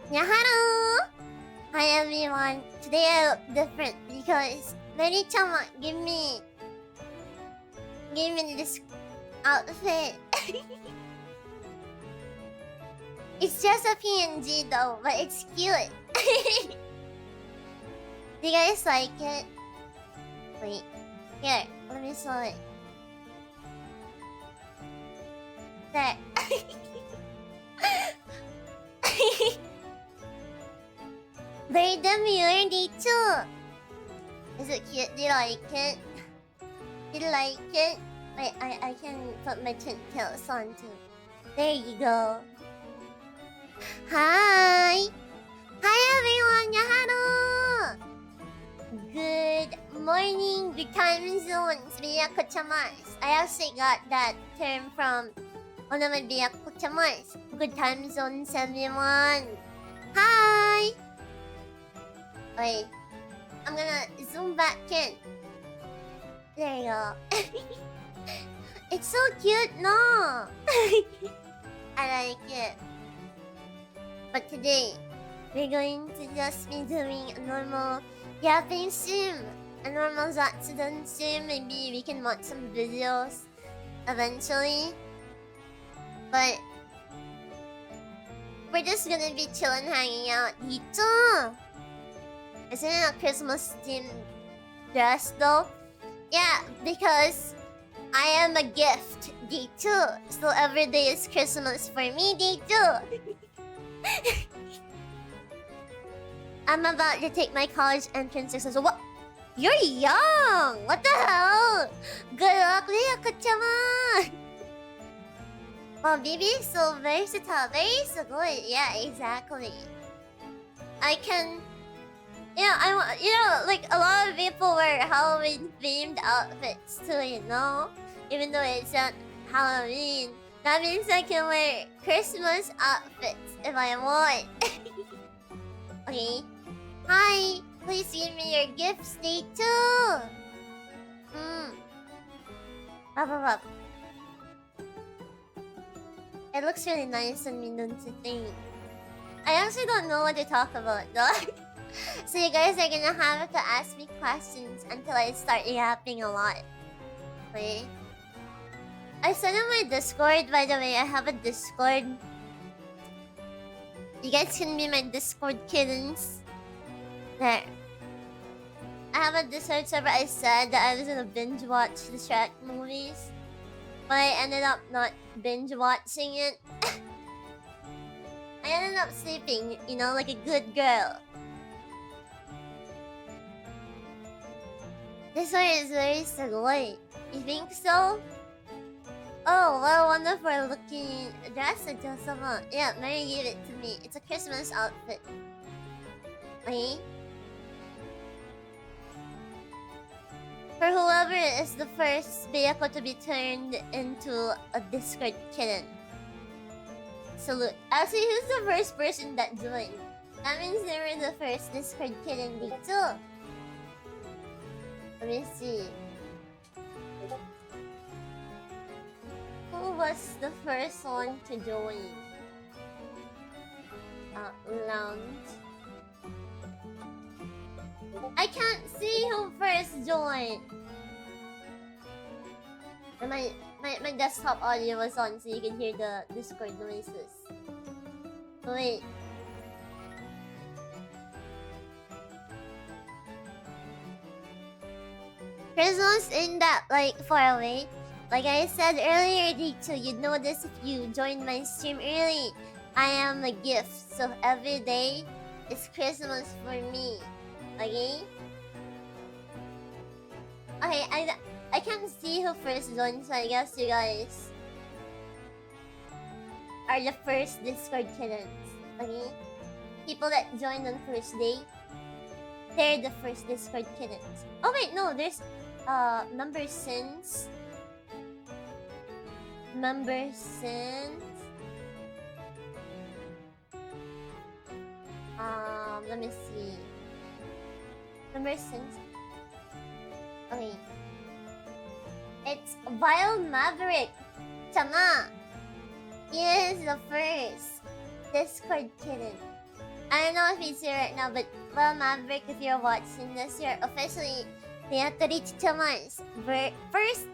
Yaharo! Hi everyone. Today I look different because Mary-chama gave me this outfit. It's just a PNG though, but it's cute. Do you guys like it? Wait. Here, let me show it. There. Very demure, too. Is it cute? Do you like it? Do you like it? Wait, I can put my tintails on too. There you go. Hi! Hi everyone! Yaharo! Good morning, good time zones, BEATRICE'S. I actually got that term from one of my BEATRICE'S. Good time zones, everyone. Hi! Wait, I'm gonna zoom back in. There you go. It's so cute, no? I like it. But today, we're going to just be doing a normal yapping stream. A normal Zatsudan stream. Maybe we can watch some videos eventually. But we're just gonna be chilling, hanging out. Dito! Isn't it a Christmas themed dress though? Yeah, because I am a gift, Dito. So every day is Christmas for me, Dito. I'm about to take my college entrance exam. So what? You're young! What the hell? Good luck, Leah-kuchama! Well, BB is so versatile. Very so good. Yeah, exactly. I can... like a lot of people wear Halloween themed outfits too, you know? Even though it's not Halloween. That means I can wear Christmas outfits if I want. Okay. Hi! Please give me your gifts, day too! Up. It looks really nice on me, don't you think? I actually don't know what to talk about though. So you guys are gonna have to ask me questions until I start yapping a lot. Wait. I sent in my Discord, by the way. I have a Discord. You guys can be my Discord kittens. There. I have a Discord server. I said that I was gonna binge watch the Shrek movies. But I ended up not binge watching it. I ended up sleeping, you know, like a good girl. This one is very sugoi. You think so? Oh, what a wonderful looking dress, Josama. Yeah, Mary gave it to me. It's a Christmas outfit. Okay? For whoever is the first Byaku to be turned into a Discord kitten. Salute. Actually, who's the first person that joined? That means they were the first Discord kitten too. Let me see. Who was the first one to join? Lounge. I can't see who first joined. And my desktop audio was on, so you can hear the Discord noises. Wait. Christmas isn't that like far away. Like I said earlier, D2, you'd know this if you joined my stream early. I am a gift, so every day is Christmas for me. Okay? Okay, I can't see who first joined, so I guess you guys are the first Discord kittens. Okay? People that joined on first day, they're the first Discord kittens. Oh wait, no, there's member since. Let me see. Member since. Okay. It's Vile Maverick. Tama. He is the first Discord kitten. I don't know if he's here right now, but well, Maverick, if you're watching this, you're officially BEATRICE'S 2 months. First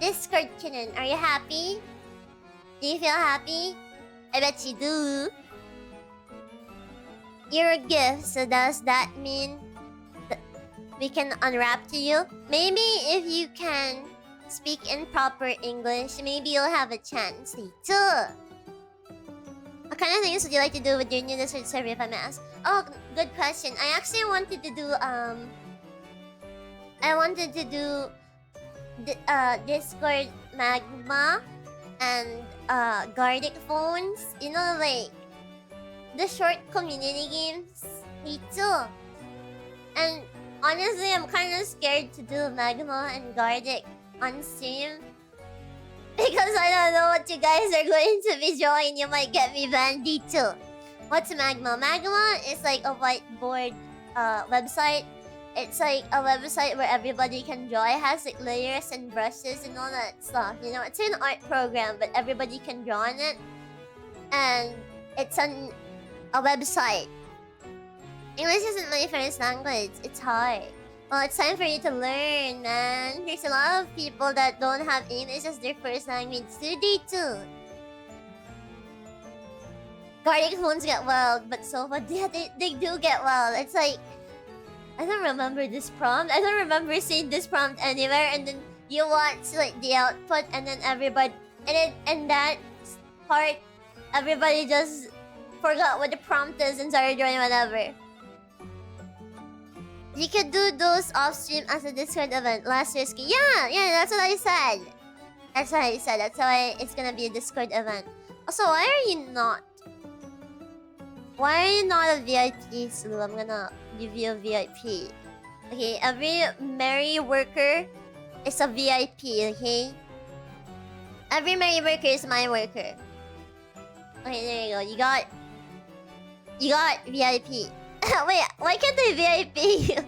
Discord kitten. Are you happy? Do you feel happy? I bet you do. You're a gift, so does that mean that we can unwrap to you? Maybe if you can speak in proper English, maybe you'll have a chance. What kind of things would you like to do with your new Discord server, if I may ask? Oh, good question. I actually wanted to do Discord Magma and Gardic phones. You know, like the short community games. And honestly, I'm kind of scared to do Magma and Gardic on stream. Because I don't know what you guys are going to be drawing. You might get me banned too. What's Magma? Magma is like a whiteboard website. It's like a website where everybody can draw. It has like layers and brushes and all that stuff. You know, it's an art program, but everybody can draw on it. And it's on a website. English isn't my first language. It's hard. Well, it's time for you to learn, man. There's a lot of people that don't have English as their first language today too. Gardic phones get wild, but so what? Yeah, they do get wild. It's like, I don't remember this prompt. I don't remember seeing this prompt anywhere. And then you watch like the output, and then everybody, and that part, everybody just forgot what the prompt is and started doing whatever. You could do those off stream as a Discord event. Less risky. Yeah, that's what I said. That's what I said. That's why it's gonna be a Discord event. Also, why are you not? Why are you not a VIP, Sulu? I'm gonna give you a VIP. Okay, every merry worker is a VIP, okay? Every merry worker is my worker. Okay, there you go. You got VIP. Wait, why can't I VIP you?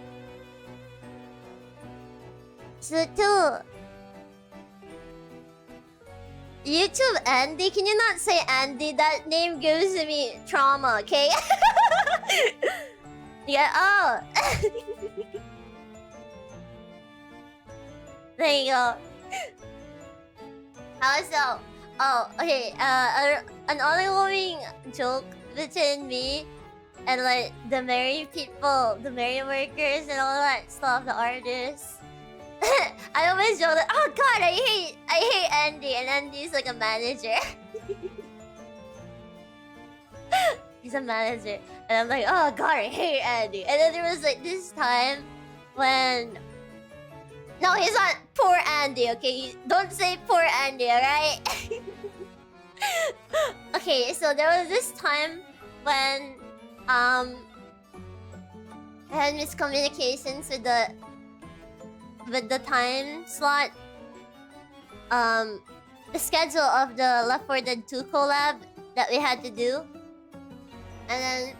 So too. YouTube Andy? Can you not say Andy? That name gives me trauma, okay? Yeah, oh. There you go. How so? Oh, okay. An ongoing joke between me and like the merry people, the merry workers and all that stuff, the artists. I always joke that, oh god, I hate Andy, and Andy's like a manager. He's a manager. And I'm like, oh god, I hate Andy. And then there was like this time when... No, he's not poor Andy, okay? Don't say poor Andy, alright? Okay, so there was this time when I had miscommunications with the time slot. The schedule of the Left 4 Dead 2 collab that we had to do. And then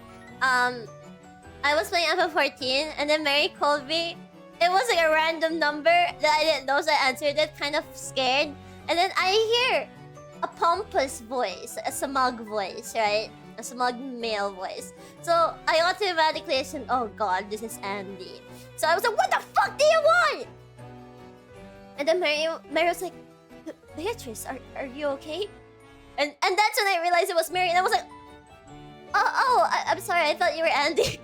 I was playing FF14 and then Mary called me. It was like a random number that I didn't know, so I answered it, kind of scared. And then I hear a pompous voice, a smug voice, right? A smug male voice. So I automatically assumed, oh god, this is Andy. So I was like, what the fuck do you want? And then Mary was like, Beatrice, are you okay? And that's when I realized it was Mary, and I was like, I'm sorry, I thought you were Andy.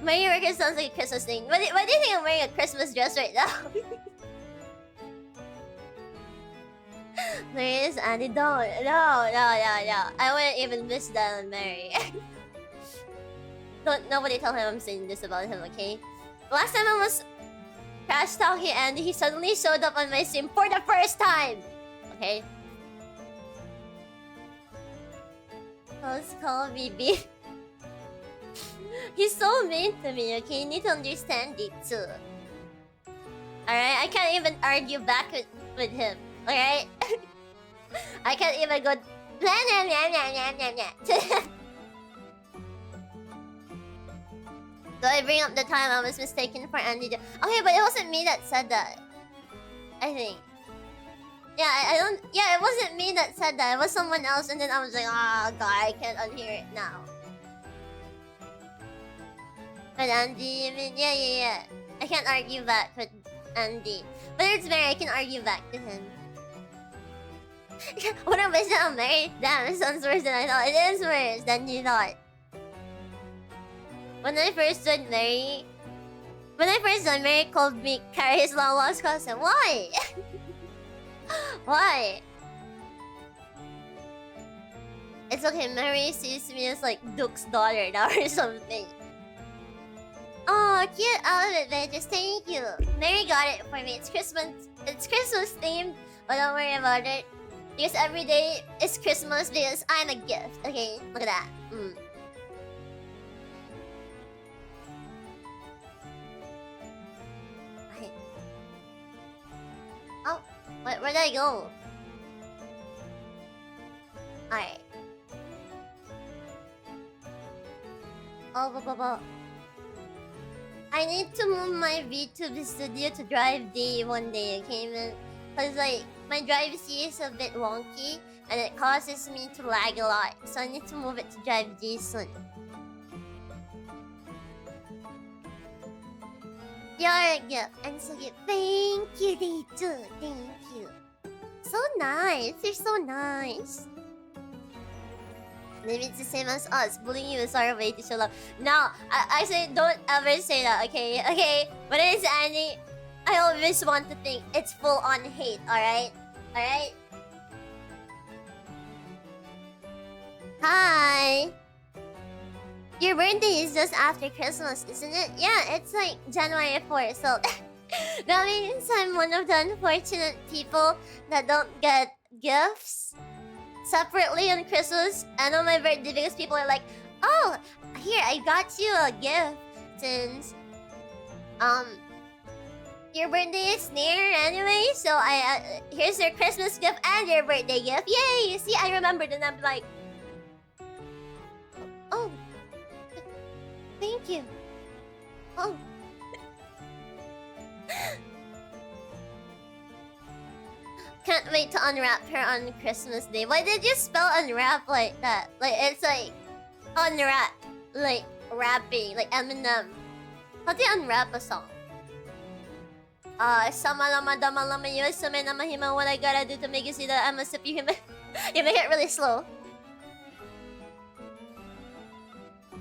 Mary Worker sounds like a Christmas thing. Why do you think I'm wearing a Christmas dress right now? Mary is Andy, don't. No. I wouldn't even wish that on Mary. Nobody tell him I'm saying this about him, okay? Last time I was trash talking Andy, he suddenly showed up on my stream for the first time! Okay? Let's call me B. He's so mean to me, okay? You need to understand it too. Alright? I can't even argue back with him. Alright? I can't even go... So I bring up the time I was mistaken for Andy. Okay, but it wasn't me that said that. I think. Yeah, I don't. Yeah, it wasn't me that said that. It was someone else, and then I was like, oh god, I can't unhear it now. But Andy, I mean, yeah. I can't argue back with Andy. But it's Mary, I can argue back to him. What I wish I'm married? Damn, it sounds worse than I thought. It is worse than you thought. When I first joined Mary, called me Carrie's long lost cousin. Why? Why? It's okay, Mary sees me as like Duke's daughter now or something. Oh, cute outfit, bitches. Thank you. Mary got it for me. It's Christmas themed, but don't worry about it. Because every day is Christmas because I'm a gift. Okay, look at that. Right. Oh, where'd I go? Alright. Oh, I need to move my VTube studio to Drive D one day, okay, man? Cause like my Drive C is a bit wonky and it causes me to lag a lot, so I need to move it to Drive D soon. You're a gift and so good. Thank you, Dechu. Thank you. So nice. You're so nice. Maybe it's the same as us. Bullying you is our way to show love. No, I say don't ever say that, okay? Okay? But it is Annie. I always want to think it's full on hate, alright? Alright? Hi! Your birthday is just after Christmas, isn't it? Yeah, it's like January 4th, so... that means I'm one of the unfortunate people that don't get gifts separately on Christmas and on my birthday because people are like, oh, here, I got you a gift since your birthday is near anyway, so I here's your Christmas gift and your birthday gift. Yay! You see, I remembered and I'm like, oh, thank you. Oh. Can't wait to unwrap her on Christmas Day. Why did you spell unwrap like that? Like, it's like unwrap, like rapping, like Eminem. How do you unwrap a song? Sama lama dama lama yusume na mahima. What I gotta do to make you see that I'm a superhuman? You make it really slow.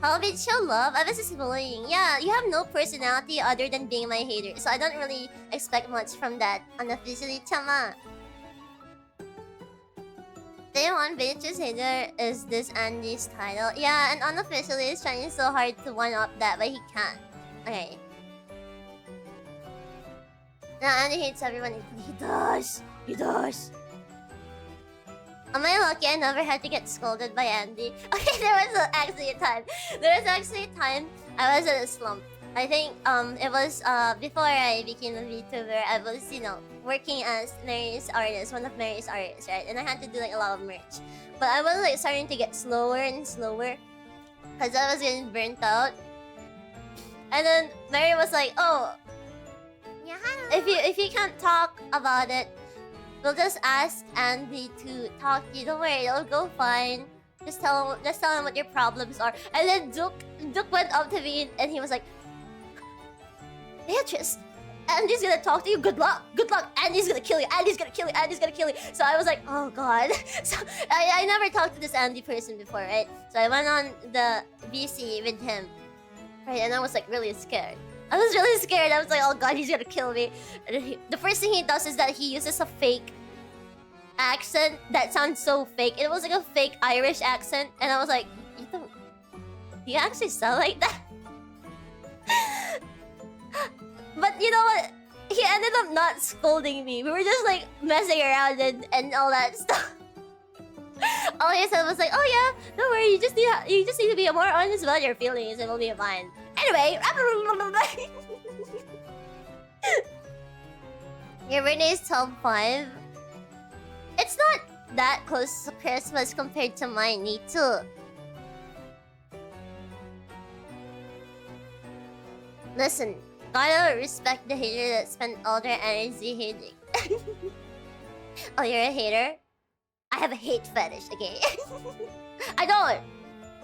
How did show love? I was just bullying. Yeah, you have no personality other than being my hater, so I don't really expect much from that. Unofficially, chama. Day one bitches hater is this Andy's title. Yeah, and unofficially he's trying so hard to one up that, but he can't. Okay. Now Andy hates everyone. He does. He does. Am I lucky I never had to get scolded by Andy? Okay, there was actually a time. I was in a slump. I think it was before I became a VTuber. I was, you know, working as Mary's artist, one of Mary's artists, right? And I had to do like a lot of merch. But I was like starting to get slower and slower because I was getting burnt out. And then Mary was like, "Oh, if you can't talk about it, we'll just ask Andy to talk to you. Don't worry, it'll go fine. Just tell him what your problems are." And then Duke went up to me and he was like, "Beatrice, Andy's gonna talk to you. Good luck. Good luck. Andy's gonna kill you. Andy's gonna kill you. Andy's gonna kill you." So I was like, oh god. So I never talked to this Andy person before, right? So I went on the VC with him, right? And I was like really scared. I was really scared. I was like, oh god, he's gonna kill me. And the first thing he does is that he uses a fake accent that sounds so fake. It was like a fake Irish accent, and I was like, do you actually sound like that? But you know what? He ended up not scolding me. We were just like messing around and all that stuff. All he said was like, "Oh yeah, don't worry. You just need to be more honest about your feelings, and we'll be fine." Anyway, your birthday is 12/5. It's not that close to Christmas compared to mine, me too. Listen, gotta respect the hater that spent all their energy hating. Oh, you're a hater? I have a hate fetish, okay? I don't!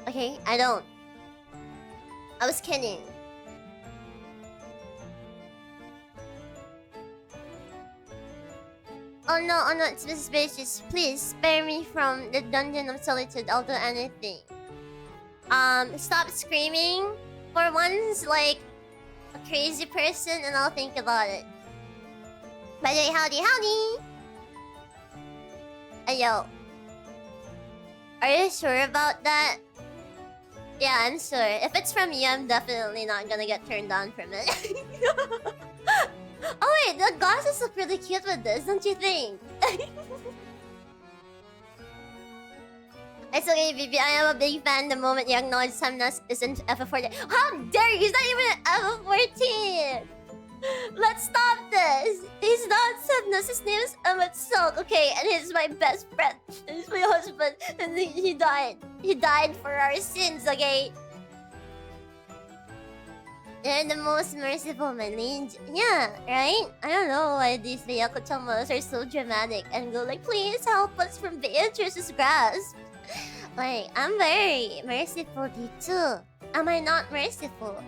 Okay, I don't. I was kidding. Oh no, it's Mrs. Bitches. Please spare me from the Dungeon of Solitude. I'll do anything. Stop screaming for once like a crazy person and I'll think about it. By the way, howdy! Hey, yo. Are you sure about that? Yeah, I'm sure. If it's from you, I'm definitely not gonna get turned on from it. Oh wait, the glasses look really cute with this, don't you think? It's okay, BB. I am a big fan the moment you acknowledge Samnas isn't FF14. How dare you? He's not even an FF14! Let's stop this! He's not Samnas, his name is Emmett Silk, okay? And he's my best friend. He's my husband. And he died. He died for our sins, okay? They're the most merciful, my liege. Yeah, right? I don't know why these Byakuchamas are so dramatic and go like, please help us from Beatrice's grasp. Like, I'm very merciful too. Am I not merciful?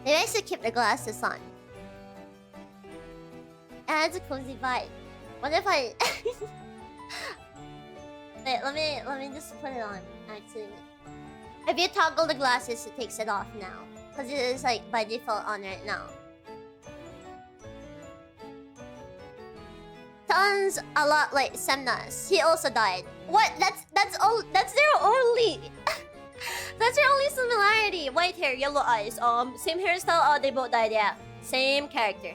Maybe I should keep the glasses on. It adds a cozy vibe. What if I... Wait, let me just put it on, actually. If you toggle the glasses, it takes it off now. Because it is like by default on right now. Sounds a lot like Semnas. He also died. What? That's their only that's their only similarity. White hair, yellow eyes. Same hairstyle, oh they both died, yeah. Same character.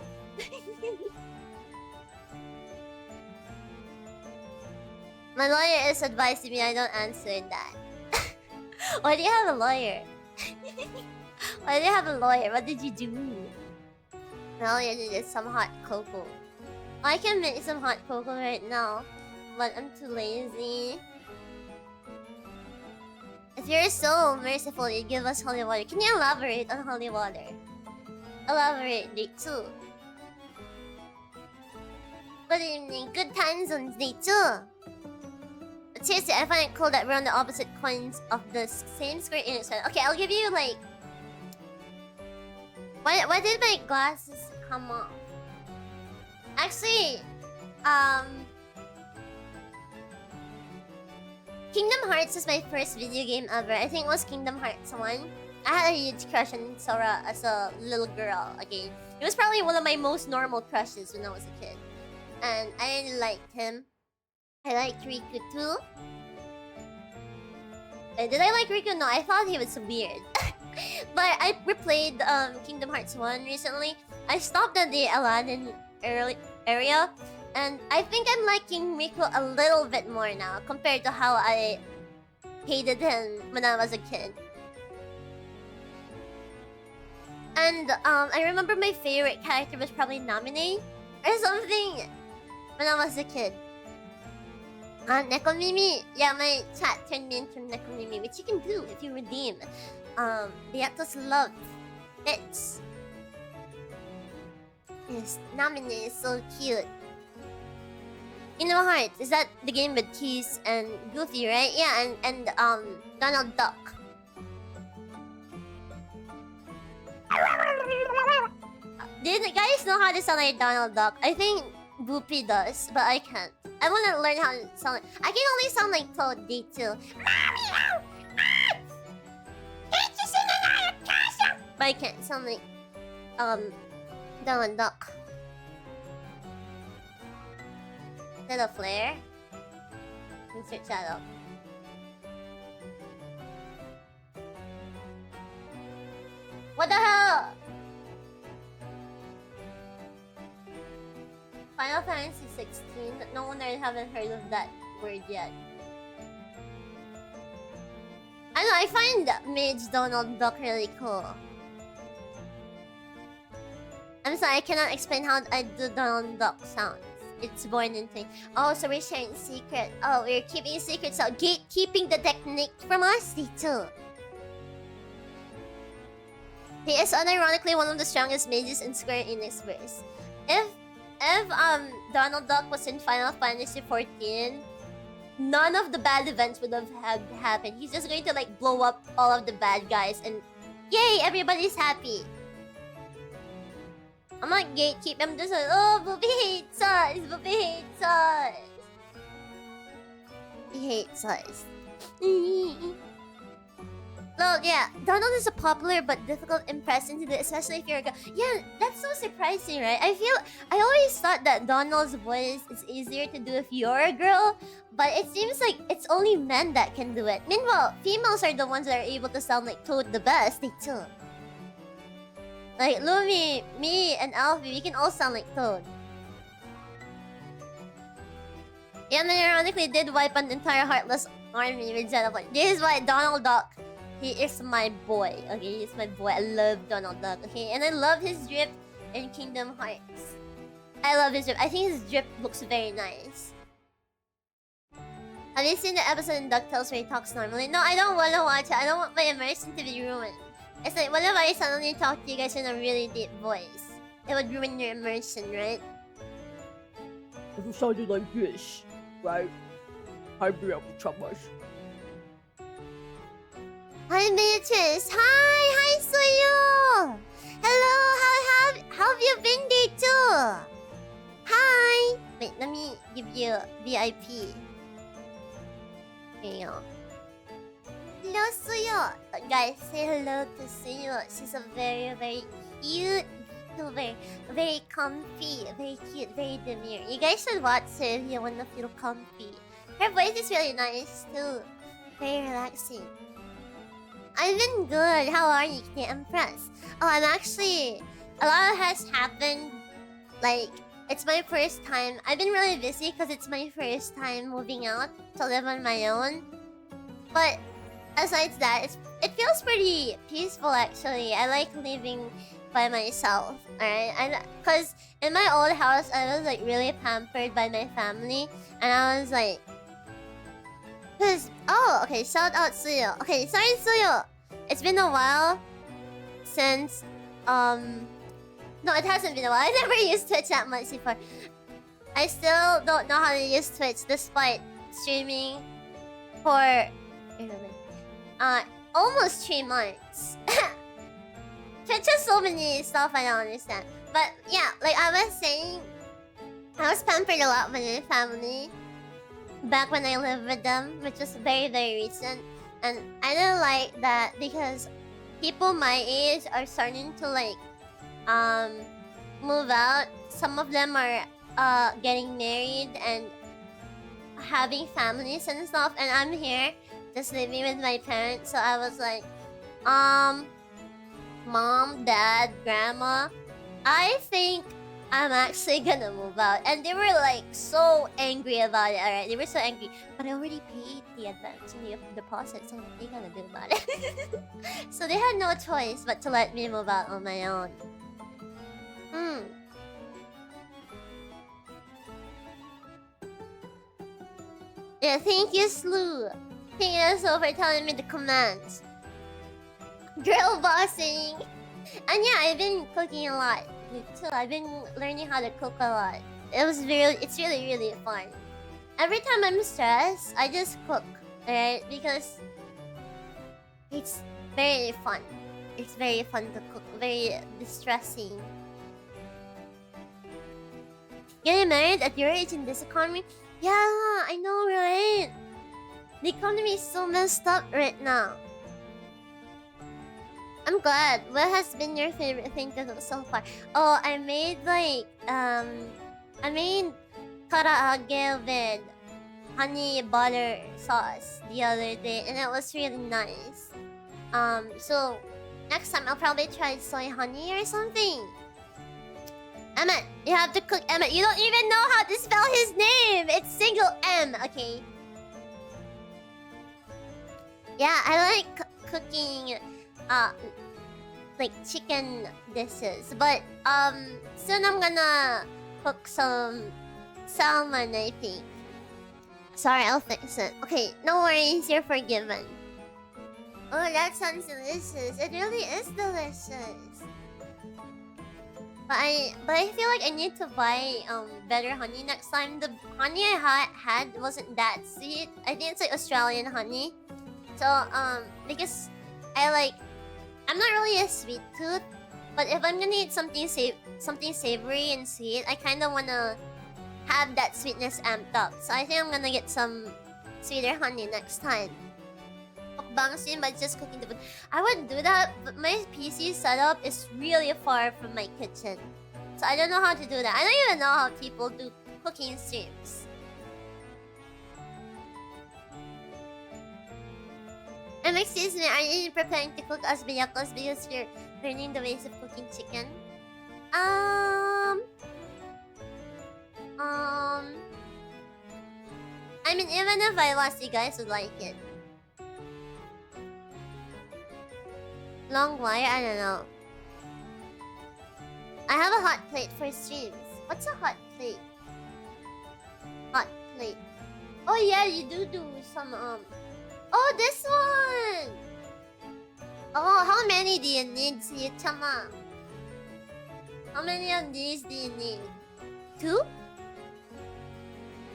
My lawyer is advising me I don't answer that. Why do you have a lawyer? Why do you have a lawyer? What did you do? Well, you did some hot cocoa. I can make some hot cocoa right now, but I'm too lazy. If you're so merciful, you give us holy water. Can you elaborate on holy water? Elaborate, day 2. Good evening. Good times on day 2. But seriously, I find it cool that we're on the opposite coins of the same Square Enix. Okay, I'll give you like... Why did my glasses come off? Actually, Kingdom Hearts is my first video game ever. I think it was Kingdom Hearts 1. I had a huge crush on Sora as a little girl, okay? It was probably one of my most normal crushes when I was a kid. And I really liked him. I liked Riku too. Did I like Riku? No, I thought he was weird. But I replayed Kingdom Hearts 1 recently. I stopped at the Aladdin area, and I think I'm liking Riku a little bit more now compared to how I hated him when I was a kid. And I remember my favorite character was probably Namine or something when I was a kid. Nekomimi. Yeah, my chat turned me into Nekomimi, which you can do if you redeem. Beatrice's love. It's... Yes, Namine is so cute. Kingdom Hearts, is that the game with Keys and Goofy, right? Yeah, and Donald Duck. Do you guys know how to sound like Donald Duck? I think Goofy does, but I can't. I wanna learn how to sound like... I can only sound like Toad D too. But I can't sound like Donald Duck. Is that a flare? Let's search that up. What the hell? Final Fantasy 16? No wonder I haven't heard of that word yet. I know, I find Mage Donald Duck really cool. I'm sorry, I cannot explain how I do Donald Duck sounds. It's born in thing. Oh, so we're sharing secret. Oh, we're keeping secrets out. Gatekeeping the technique from us, too. He is unironically one of the strongest mages in Square Enix verse. If Donald Duck was in Final Fantasy 14, none of the bad events would have happened. He's just going to like blow up all of the bad guys and yay, everybody's happy. I'm not gatekeep. I'm just like, oh, Booby hates us. Booby hates us. He hates us. Look, yeah, Donald is a popular but difficult impression to do, especially if you're a girl. Yeah, that's so surprising, right? I always thought that Donald's voice is easier to do if you're a girl, but it seems like it's only men that can do it. Meanwhile, females are the ones that are able to sound like Toad the best. They too. Like Lumi, me, and Alfie, we can all sound like Toad. Yeah, and then ironically did wipe an entire Heartless army with Xenoblade. This is why Donald Duck, he is my boy. Okay, he's my boy. I love Donald Duck. Okay, and I love his drip in Kingdom Hearts. I love his drip. I think his drip looks very nice. Have you seen the episode in DuckTales where he talks normally? No, I don't want to watch it. I don't want my immersion to be ruined. It's like whenever I suddenly talk to you guys in a really deep voice, it would ruin your immersion, right? If you sounded like this, right? I'd be able to trouble us. Hi, Beatrice. Hi, Suyo. Hello, how have you been day too? Hi. Wait, let me give you VIP. Here you go. Hello, Suyo. Guys, say hello to Suyo. She's a very, very cute VTuber. Very comfy, very cute, very demure. You guys should watch her if you want to feel comfy. Her voice is really nice too. Very relaxing. I've been good. How are you, Empress? Oh, I'm actually... A lot has happened. Like, it's my first time. I've been really busy because it's my first time moving out to live on my own. But besides that, it feels pretty peaceful actually. I like living by myself, alright? Because in my old house, I was like really pampered by my family. And I was like... Oh, okay, shout out Suyo. Okay, sorry Suyo. It's been a while since... No, it hasn't been a while. I never used Twitch that much before. I still don't know how to use Twitch despite streaming for... almost 3 months. Twitch has so many stuff I don't understand. But yeah, like I was saying, I was pampered a lot by my family back when I lived with them, which was very, very recent. And I don't like that because people my age are starting to like move out. Some of them are getting married and having families and stuff, and I'm here just living with my parents. So I was like, Mom, Dad, Grandma, I think I'm actually gonna move out. And they were like so angry about it, alright? They were so angry. But I already paid the advance and the deposit, so what are they gonna do about it? So they had no choice but to let me move out on my own. Yeah, thank you, Slew. Thank you so for telling me the commands. Girl bossing. And yeah, I've been cooking a lot too. I've been learning how to cook a lot. It's really, really fun. Every time I'm stressed, I just cook, right? Because it's very fun. It's very fun to cook. Very distressing. Getting married at your age in this economy? Yeah, I know, right? The economy is so messed up right now. I'm glad. What has been your favorite thing to do so far? Oh, I made like I made karaage with honey butter sauce the other day, and it was really nice. So next time I'll probably try soy honey or something. Emmett, you have to cook. Emmett, you don't even know how to spell his name. It's single M, okay? Yeah, I like cooking like chicken dishes, but soon I'm gonna cook some salmon, I think. Sorry, I'll fix it. Okay, no worries, you're forgiven. Oh, that sounds delicious. It really is delicious. But I feel like I need to buy better honey next time. The honey I had wasn't that sweet. I think it's like Australian honey. So because I'm not really a sweet tooth, but if I'm gonna eat something savory and sweet, I kind of wanna have that sweetness amped up. So I think I'm gonna get some sweeter honey next time. Mukbang stream by just cooking the food. I would do that, but my PC setup is really far from my kitchen. So I don't know how to do that. I don't even know how people do cooking streams. Excuse me, are you preparing to cook as biyakos because you're learning the ways of cooking chicken? I mean, even if I was, you guys would like it. Long wire? I don't know. I have a hot plate for streams. What's a hot plate? Hot plate. Oh yeah, you do some Oh, this one! Oh, how many do you need, Chama? How many of these do you need? 2?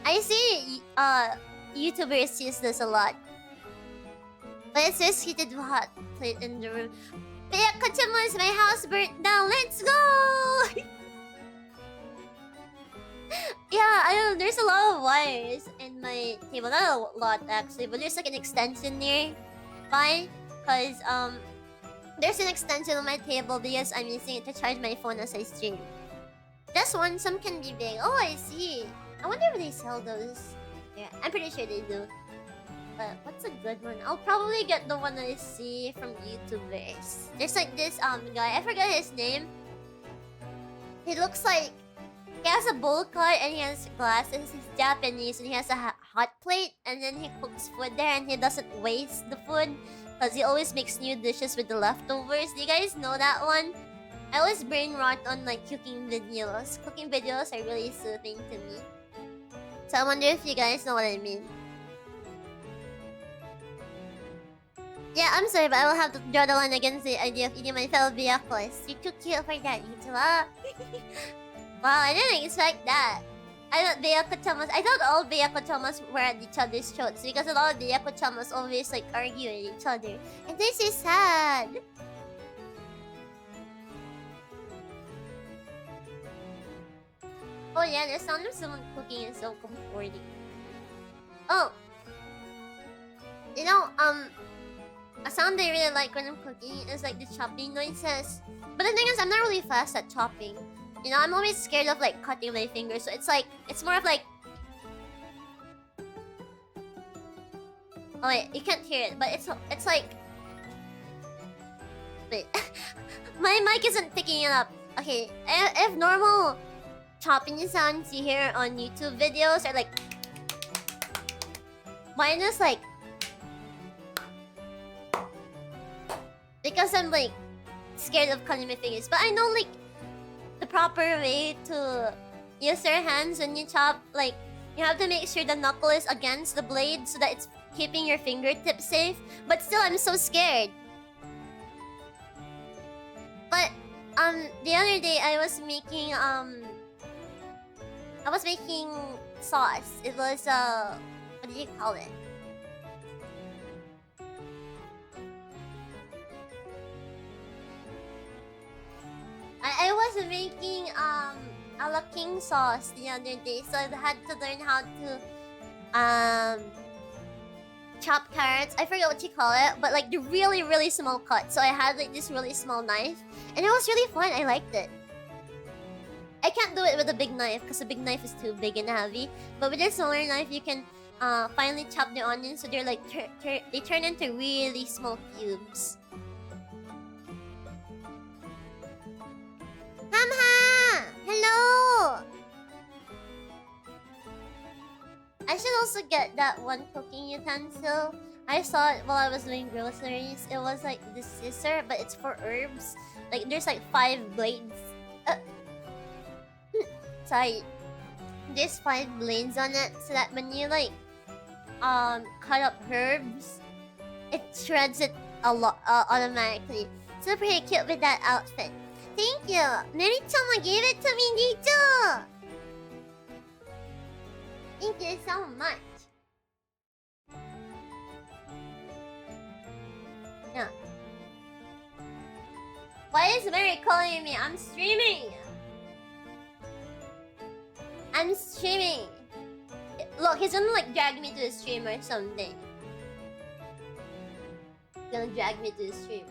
I see YouTubers use this a lot. But it's just heated hot plate in the room. But yeah, Kachama, my house burnt down. Let's go! Yeah, I don't know. There's a lot of wires in my table. Not a lot actually, but there's like an extension nearby. Cause there's an extension on my table because I'm using it to charge my phone as I stream. This one, some can be big. Oh, I see. I wonder if they sell those. Yeah, I'm pretty sure they do. But what's a good one? I'll probably get the one that I see from YouTubers. There's like this guy. I forgot his name. He looks like he has a bowl cut and he has glasses. He's Japanese and he has a hot plate and then he cooks food there and he doesn't waste the food because he always makes new dishes with the leftovers. Do you guys know that one? I always brain rot on like cooking videos. Cooking videos are really soothing to me. So I wonder if you guys know what I mean. Yeah, I'm sorry, but I will have to draw the line against the idea of eating my fellow biyakos. You're too cute for that, Yutala. Wow, I didn't expect that. I thought all Byakuchamas were at each other's throats because a lot of Byakuchamas always like argue with each other. And this is sad. Oh yeah, the sound of someone cooking is so comforting. Oh. You know, a sound I really like when I'm cooking is like the chopping noises. But the thing is, I'm not really fast at chopping. You know, I'm always scared of like cutting my fingers. So it's more of like... Oh wait, you can't hear it, but it's like... Wait. My mic isn't picking it up. Okay, if normal chopping sounds you hear on YouTube videos are like... Mine is like... Because I'm like scared of cutting my fingers. But I know like the proper way to use your hands when you chop. Like you have to make sure the knuckle is against the blade so that it's keeping your fingertips safe. But still, I'm so scared. But the other day I was making sauce. It was what do you call it? I was making a la king sauce the other day, so I had to learn how to chop carrots. I forget what you call it, but like the really, really small cut. So I had like this really small knife, and it was really fun. I liked it. I can't do it with a big knife because a big knife is too big and heavy. But with a smaller knife, you can finally chop the onions so they're like they turn into really small cubes. Hamha! Hello! I should also get that one cooking utensil. I saw it while I was doing groceries. It was like the scissor, but it's for herbs. Like there's like 5 blades. Sorry. There's 5 blades on it, so that when you like cut up herbs, it shreds it a lot automatically. So pretty cute with that outfit. Thank you. Mary-chama gave it to me, Dechu. Thank you so much. Yeah. Why is Mary calling me? I'm streaming. I'm streaming. Look, he's gonna like drag me to the stream or something. He's gonna drag me to the stream.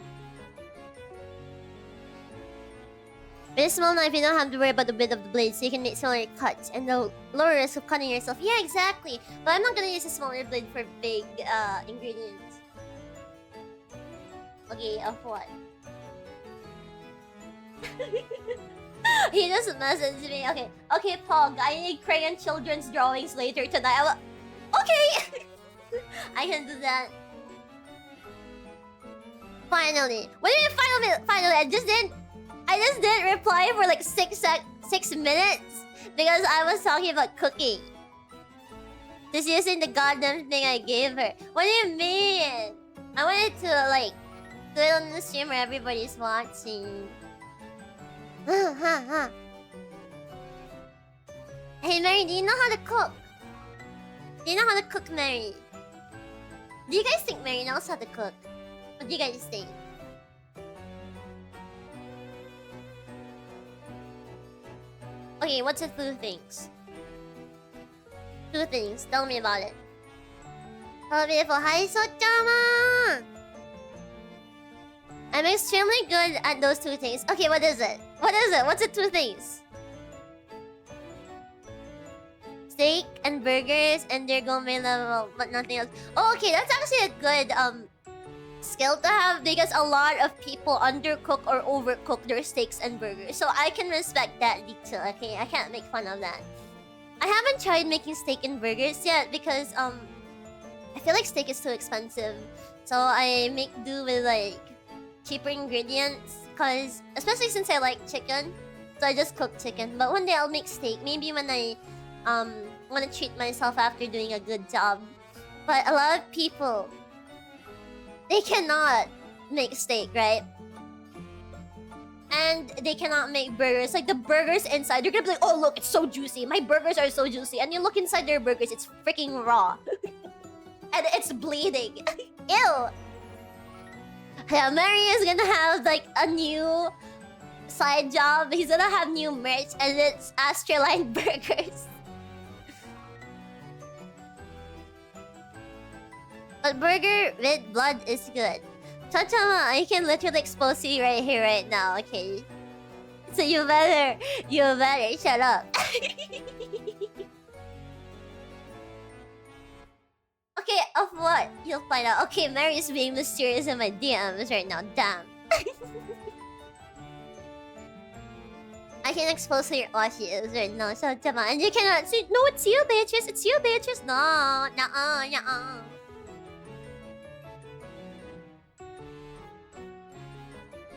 With a small knife, you don't have to worry about the width of the blade, so you can make smaller cuts and the lower risk of cutting yourself. Yeah, exactly. But I'm not gonna use a smaller blade for big ingredients. Okay, of what? He just messaged me. Okay, Pog. I need crayon children's drawings later tonight. Okay, I can do that. Finally, what do you mean finally? I just didn't reply for like 6 minutes because I was talking about cooking. Just using the goddamn thing I gave her. What do you mean? I wanted to like do it on the stream where everybody's watching. Hey Mary, do you know how to cook? Do you know how to cook, Mary? Do you guys think Mary knows how to cook? What do you guys think? Okay, what's the 2 things? 2 things, tell me about it. Hello, beautiful. Hi, Sochama! I'm extremely good at those 2 things. Okay, what is it? What is it? What's the 2 things? Steak and burgers and their gourmet level, but nothing else. Oh, okay, that's actually a good skill to have because a lot of people undercook or overcook their steaks and burgers. So I can respect that detail, okay? I can't make fun of that. I haven't tried making steak and burgers yet because I feel like steak is too expensive. So I make do with like cheaper ingredients cause especially since I like chicken. So I just cook chicken. But one day I'll make steak. Maybe when I want to treat myself after doing a good job. But a lot of people, they cannot make steak, right? And they cannot make burgers. Like the burgers inside, they're gonna be like, oh look, it's so juicy. My burgers are so juicy. And you look inside their burgers, it's freaking raw. And it's bleeding. Ew. Yeah, Mary is gonna have like a new side job. He's gonna have new merch and it's ASTRALINE burgers. But burger with blood is good. Chachama, I can literally expose you right here, right now, okay? So you better shut up. Okay, of what? You'll find out. Okay, Mary's being mysterious in my DMs right now. Damn. I can expose who your Aussie is right now, Chachama. And you cannot see. No, it's you, Beatrice. It's you, Beatrice. No, nuh-uh.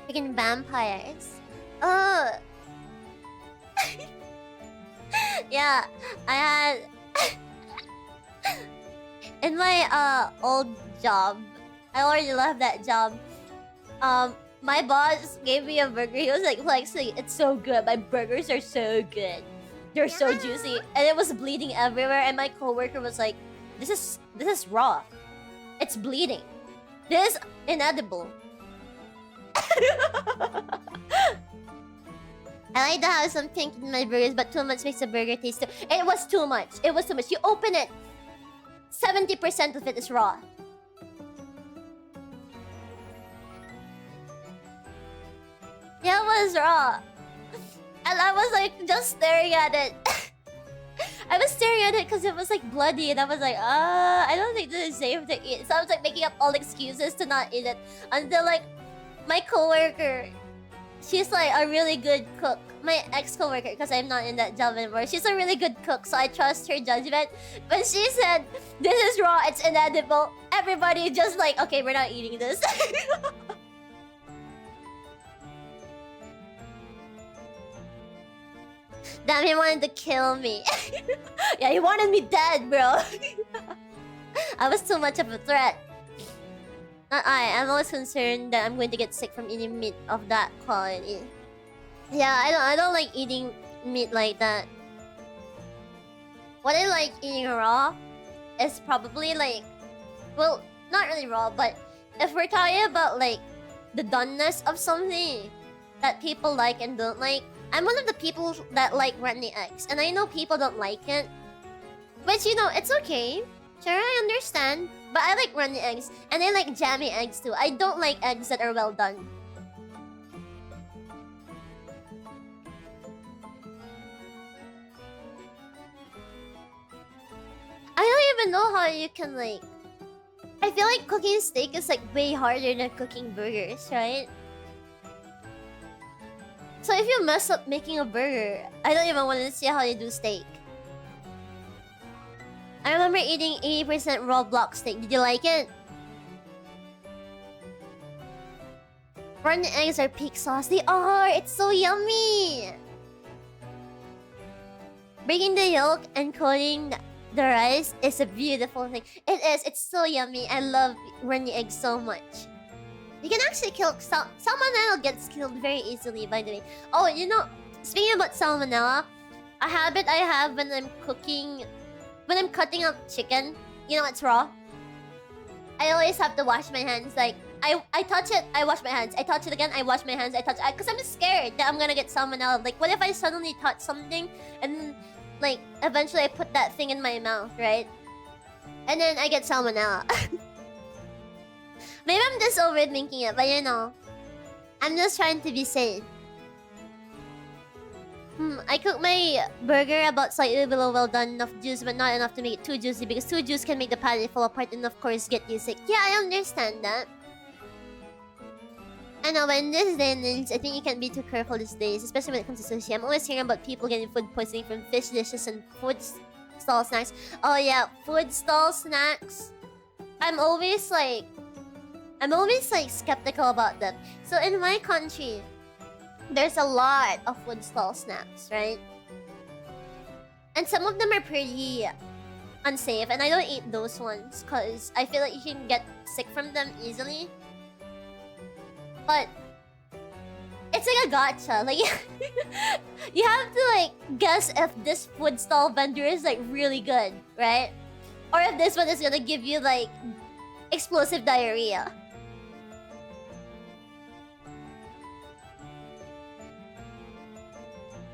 Freaking vampires. Oh. Yeah, I had in my old job. I already left that job. My boss gave me a burger. He was like flexing, it's so good. My burgers are so good. They're so juicy. And it was bleeding everywhere. And my coworker was like, this is raw. It's bleeding. This is inedible. I like to have some pink in my burgers, but too much makes the burger taste too. It was too much. It was too much. You open it, 70% of it is raw. Yeah, it was raw. And I was like just staring at it. I was staring at it because it was like bloody and I was like, I don't think this is safe to eat. So I was like making up all excuses to not eat it until like my coworker, she's like a really good cook. My ex-coworker, because I'm not in that job anymore. She's a really good cook, so I trust her judgment. But she said, this is raw, it's inedible. Everybody just like, okay, we're not eating this. Damn, he wanted to kill me. Yeah, he wanted me dead, bro. I was too much of a threat. Not I'm always concerned that I'm going to get sick from eating meat of that quality. Yeah, I don't like eating meat like that. What I like eating raw is probably like, well, not really raw, but if we're talking about like the doneness of something that people like and don't like, I'm one of the people that like runny eggs, and I know people don't like it, which, you know, it's okay. Sure, I understand, but I like runny eggs, and I like jammy eggs too. I don't like eggs that are well done. I don't even know how you can like... I feel like cooking steak is like way harder than cooking burgers, right? So if you mess up making a burger, I don't even want to see how you do steak. I remember eating 80% raw block steak. Did you like it? Runny eggs are peak sauce. They are! It's so yummy! Breaking the yolk and coating the rice is a beautiful thing. It is. It's so yummy. I love runny eggs so much. You can actually kill... Salmonella gets killed very easily, by the way. Oh, you know, speaking about salmonella, a habit I have when I'm cooking... When I'm cutting up chicken, you know, it's raw. I always have to wash my hands. Like, I touch it, I wash my hands. I touch it again, I wash my hands. I touch it. Because I'm scared that I'm gonna get salmonella. Like, what if I suddenly touch something and then, like, eventually I put that thing in my mouth, right? And then I get salmonella. Maybe I'm just overthinking it, but you know, I'm just trying to be safe. I cook my burger about slightly below well done, enough juice, but not enough to make it too juicy, because too juice can make the patty fall apart and of course get you sick. Yeah, I understand that. I know, but in this day and age, I think you can't be too careful these days, especially when it comes to sushi. I'm always hearing about people getting food poisoning from fish dishes and food stall snacks. Oh yeah, food stall snacks. I'm always like skeptical about them. So in my country, there's a lot of food stall snacks, right? And some of them are pretty unsafe, and I don't eat those ones because I feel like you can get sick from them easily. But it's like a gotcha. Like, you have to like guess if this food stall vendor is like really good, right? Or if this one is gonna give you like explosive diarrhea.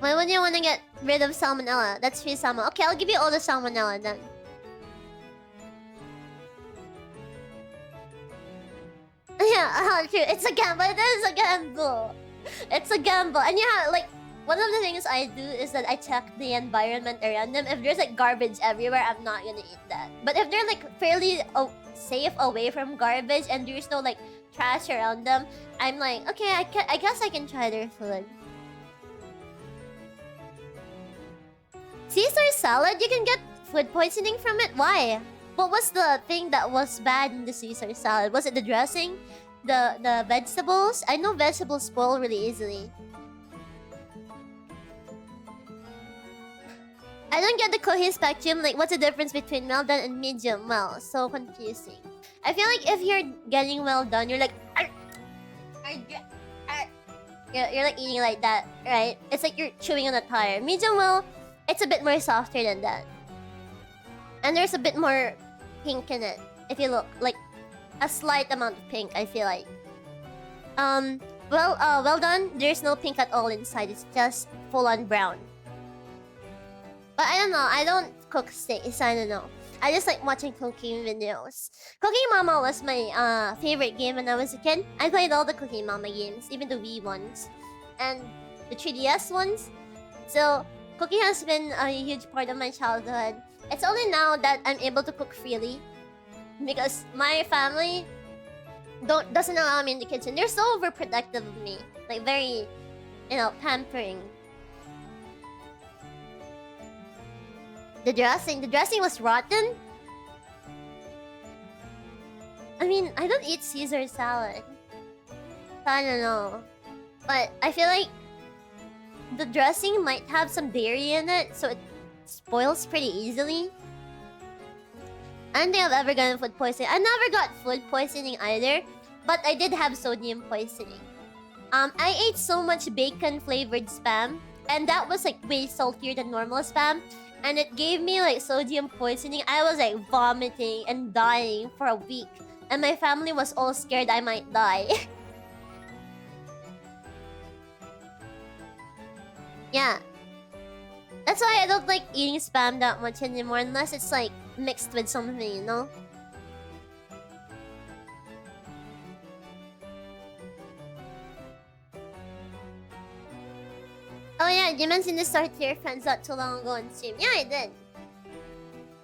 Why would you want to get rid of salmonella? That's free salmon. Okay, I'll give you all the salmonella then. Yeah, true. It's a gamble. It is a gamble. It's a gamble. And yeah, like, one of the things I do is that I check the environment around them. If there's like garbage everywhere, I'm not gonna eat that. But if they're like fairly safe away from garbage and there's no like trash around them, I'm like, okay, I guess I can try their food. Caesar salad? You can get food poisoning from it? Why? What was the thing that was bad in the Caesar salad? Was it the dressing? The vegetables? I know vegetables spoil really easily. I don't get the coherent spectrum. Like, what's the difference between well done and medium well? So confusing. I feel like if you're getting well done, you're like... You're like eating like that, right? It's like you're chewing on a tire. Medium well... It's a bit more softer than that. And there's a bit more pink in it. If you look, like a slight amount of pink, I feel like. Well done. There's no pink at all inside. It's just full-on brown. But I don't know. I don't cook steaks. I don't know. I just like watching cooking videos. Cooking Mama was my favorite game when I was a kid. I played all the Cooking Mama games, even the Wii ones. And the 3DS ones. So... cooking has been a huge part of my childhood. It's only now that I'm able to cook freely because my family doesn't allow me in the kitchen. They're so overprotective of me, like very, you know, pampering. The dressing was rotten. I mean, I don't eat Caesar salad. So I don't know, but I feel like the dressing might have some dairy in it, so it spoils pretty easily. I don't think I've ever gotten food poisoning. I never got food poisoning either, but I did have sodium poisoning. I ate so much bacon flavored spam, and that was like way saltier than normal spam, and it gave me like sodium poisoning. I was like vomiting and dying for a week, and my family was all scared I might die. Yeah. That's why I don't like eating spam that much anymore unless it's like mixed with something, you know? Oh yeah, you mentioned this started to your friends not too long ago on stream. Yeah, I did.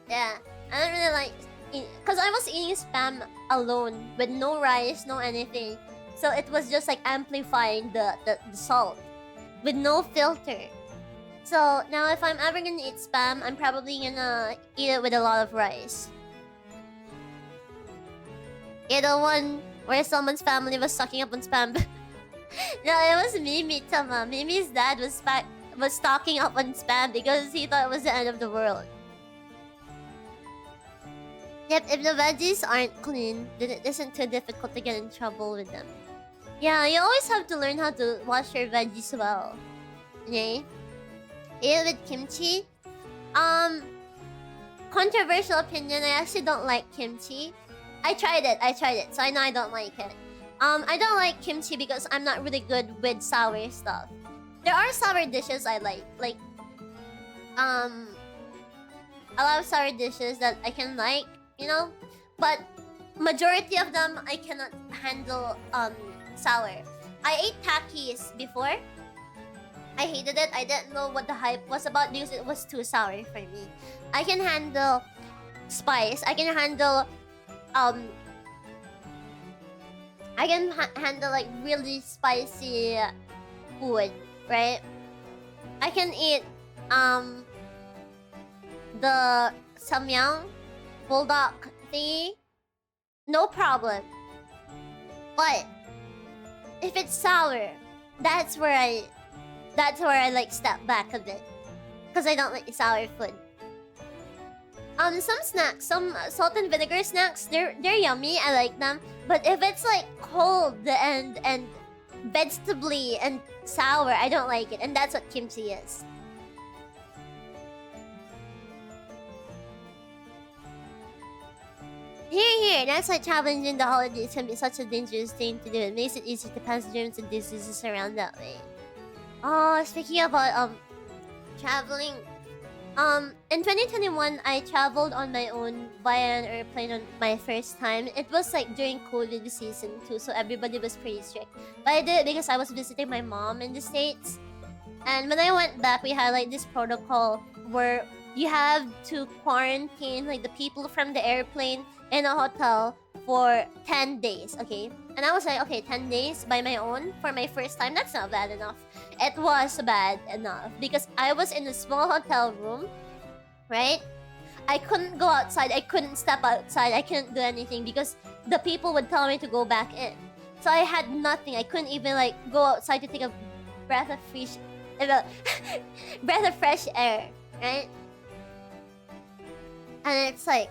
Yeah. I don't really like... Because I was eating spam alone with no rice, no anything. So it was just like amplifying the salt with no filter. So now if I'm ever gonna eat spam, I'm probably gonna eat it with a lot of rice. Yeah, the one where someone's family was sucking up on spam. No, it was Mimi, Tama. Mimi's dad was stocking up on spam because he thought it was the end of the world. Yep, if the veggies aren't clean, then it isn't too difficult to get in trouble with them. Yeah, you always have to learn how to wash your veggies well. Okay? Eat it with kimchi. Controversial opinion, I actually don't like kimchi. I tried it, so I know I don't like it. I don't like kimchi because I'm not really good with sour stuff. There are sour dishes I like a lot of sour dishes that I can like, you know? But majority of them I cannot handle sour. I ate takis before. I hated it. I didn't know what the hype was about because it was too sour for me. I can handle spice. I can handle handle like really spicy food, right? I can eat the samyang bulldog thingy, no problem. But if it's sour, that's where I like step back a bit, because I don't like sour food. Some snacks, some salt and vinegar snacks, they're yummy. I like them. But if it's like cold and vegetably and sour, I don't like it. And that's what kimchi is. Here. That's why traveling during the holidays can be such a dangerous thing to do. It makes it easy to pass germs and diseases around that way. Oh, speaking about traveling. In 2021, I traveled on my own via an airplane on my first time. It was like during COVID season 2, so everybody was pretty strict. But I did it because I was visiting my mom in the States. And when I went back, we had like this protocol where you have to quarantine like the people from the airplane in a hotel for 10 days, okay? And I was like, okay, 10 days by my own for my first time, that's not bad enough. It was bad enough because I was in a small hotel room, right? I couldn't go outside. I couldn't step outside. I couldn't do anything because the people would tell me to go back in. So I had nothing. I couldn't even like go outside to take a breath of fresh air, right? And it's like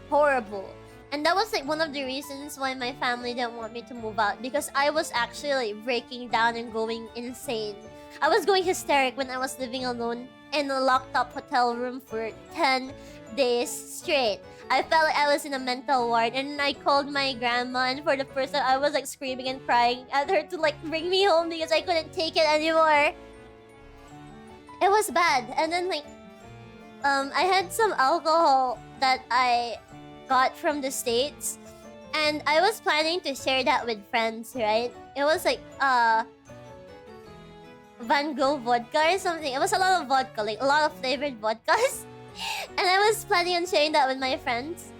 horrible. And that was like one of the reasons why my family didn't want me to move out, because I was actually like breaking down and going insane. I was going hysteric when I was living alone in a locked up hotel room for 10 days straight. I felt like I was in a mental ward, and I called my grandma, and for the first time I was like screaming and crying at her to like bring me home because I couldn't take it anymore. It was bad. And then like I had some alcohol that I got from the States, and I was planning to share that with friends, right? It was like Van Gogh vodka or something. It was a lot of vodka, like a lot of flavored vodkas. And I was planning on sharing that with my friends.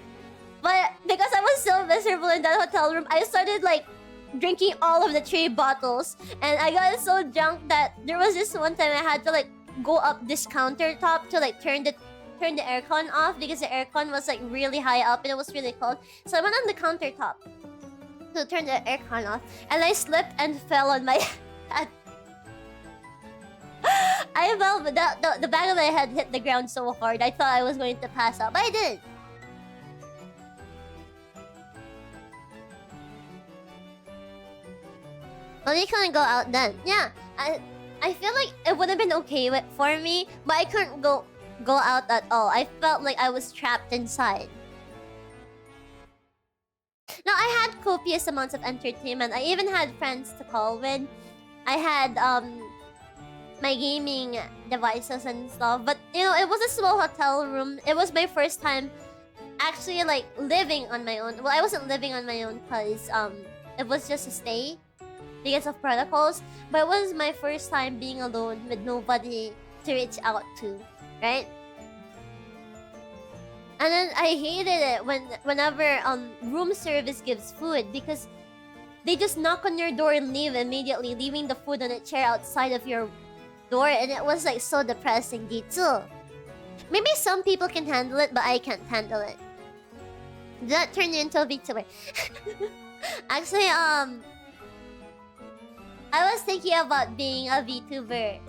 But because I was so miserable in that hotel room, I started like drinking all of the 3 bottles, and I got so drunk that there was this one time I had to like go up this countertop to like turn the aircon off because the aircon was like really high up and it was really cold. So I went on the countertop to turn the aircon off, and I slipped and fell on my head. I fell, but the back of my head hit the ground so hard I thought I was going to pass out, but I didn't. Well, you couldn't go out then. Yeah, I feel like it would have been okay for me, but I couldn't go out at all. I felt like I was trapped inside. Now, I had copious amounts of entertainment. I even had friends to call with. I had my gaming devices and stuff. But, you know, it was a small hotel room. It was my first time actually, like, living on my own. Well, I wasn't living on my own because it was just a stay because of protocols. But it was my first time being alone with nobody to reach out to, right? And then I hated it whenever room service gives food because they just knock on your door and leave immediately, leaving the food on a chair outside of your door, and it was like so depressing, too. Maybe some people can handle it, but I can't handle it. Did that turn you into a VTuber? Actually, I was thinking about being a VTuber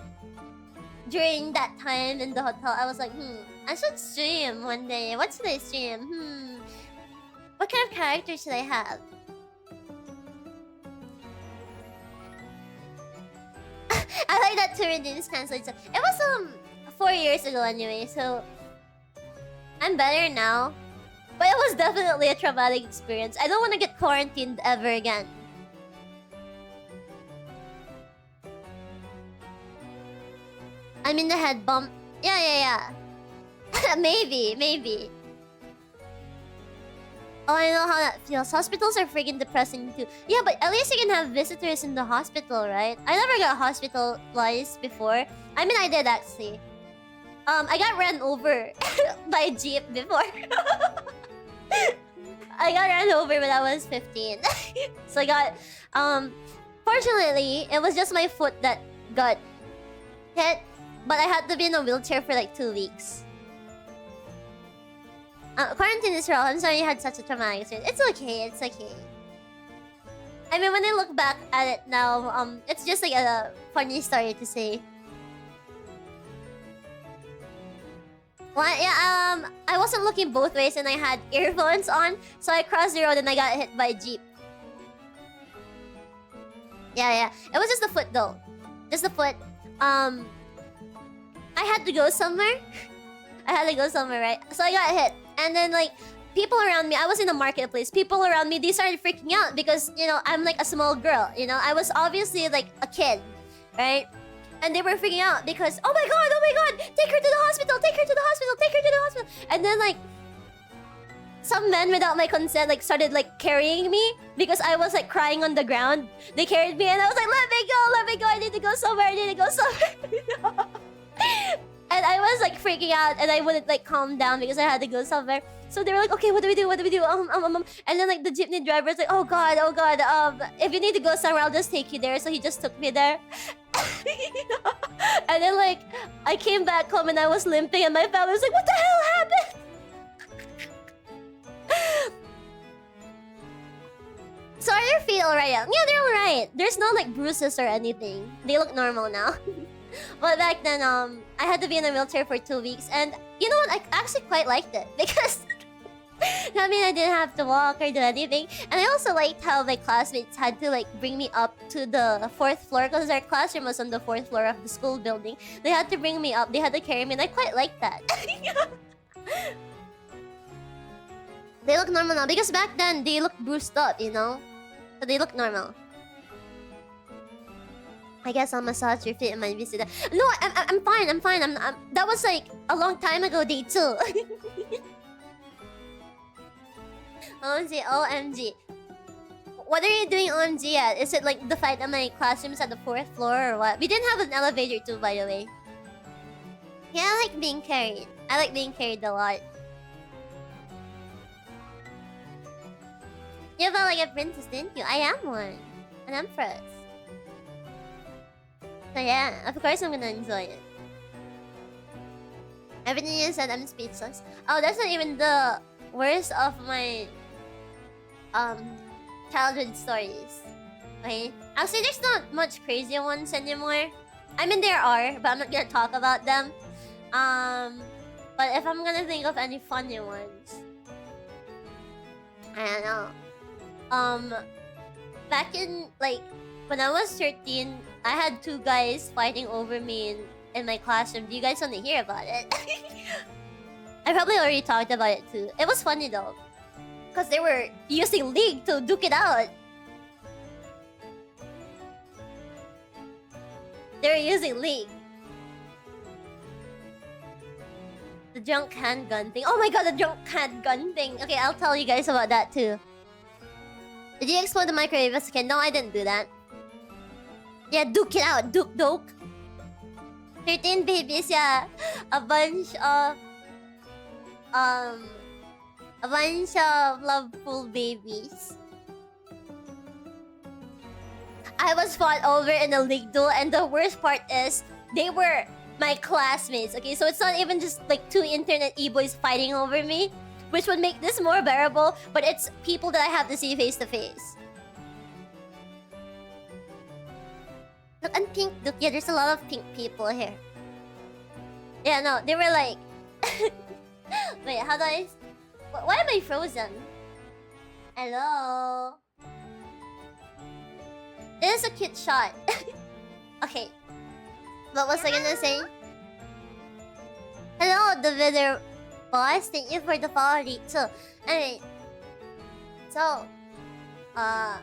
during that time in the hotel. I was like, I should stream one day. What should I stream? What kind of character should I have? I like that to reduce cancellation. It was 4 years ago anyway, so I'm better now. But it was definitely a traumatic experience. I don't want to get quarantined ever again. I'm in the head bump. Yeah. maybe. Oh, I know how that feels. Hospitals are freaking depressing too. Yeah, but at least you can have visitors in the hospital, right? I never got hospitalized before. I mean, I did actually. I got ran over by a jeep before. I got ran over when I was 15. So I got... Fortunately, it was just my foot that got hit. But I had to be in a wheelchair for like 2 weeks. Quarantine is real. I'm sorry you had such a traumatic experience. It's okay. I mean, when I look back at it now, it's just like a funny story to say. Well, yeah, I wasn't looking both ways and I had earphones on, so I crossed the road and I got hit by a jeep. Yeah. It was just the foot though. Just the foot. I had to go somewhere. Right? So I got hit. And then, like, people around me, I was in a marketplace. People around me, they started freaking out because, you know, I'm like a small girl. You know, I was obviously like a kid, right? And they were freaking out because, oh my god, take her to the hospital. And then, like, some men without my consent, like, started, like, carrying me because I was, like, crying on the ground. They carried me and I was like, let me go. I need to go somewhere. And I was like freaking out and I wouldn't like calm down because I had to go somewhere. So they were like, okay, what do we do? And then like the jeepney driver was like, oh god, if you need to go somewhere, I'll just take you there. So he just took me there. And then like I came back home and I was limping and my family was like, what the hell happened? So are your feet alright? Yeah, they're alright. There's no like bruises or anything. They look normal now. But back then, I had to be in a wheelchair for 2 weeks. And you know what? I actually quite liked it. Because I mean, I didn't have to walk or do anything. And I also liked how my classmates had to like bring me up to the 4th floor. Because our classroom was on the 4th floor of the school building. They had to bring me up. They had to carry me. And I quite liked that. They look normal now. Because back then, they looked bruised up, you know? So they look normal. I guess I'll massage your feet and my visitor. No, I'm fine. That was like a long time ago, day 2. OMG. What are you doing OMG at? Is it like the fact that my classroom's at the 4th floor or what? We didn't have an elevator too, by the way. Yeah, I like being carried. I like being carried a lot. You felt like a princess, didn't you? I am one. An empress. So yeah, of course I'm gonna enjoy it. Everything you said, I'm speechless. Oh, that's not even the worst of my childhood stories. Okay? Actually, there's not much crazy ones anymore. I mean, there are, but I'm not gonna talk about them. But if I'm gonna think of any funny ones, I don't know. Back in like when I was 13, I had two guys fighting over me in my classroom. Do you guys want to hear about it? I probably already talked about it too. It was funny though. Because they were using League to duke it out. They were using League. The drunk handgun thing. Oh my god, the drunk handgun thing. Okay, I'll tell you guys about that too. Did you explode the microwave as a kid? No, I didn't do that. Yeah, duke it out. Duke. 13 babies, yeah. A bunch of loveful babies. I was fought over in a league duel, and the worst part is they were my classmates. Okay, so it's not even just like two internet e-boys fighting over me, which would make this more bearable, but it's people that I have to see face to face. Look, and pink. Look, yeah, there's a lot of pink people here. Yeah, no, they were like... Wait, how do I... Why am I frozen? Hello? This is a cute shot. Okay. What was I gonna say? Hello, the video boss. Thank you for the follow too. Anyway. So... I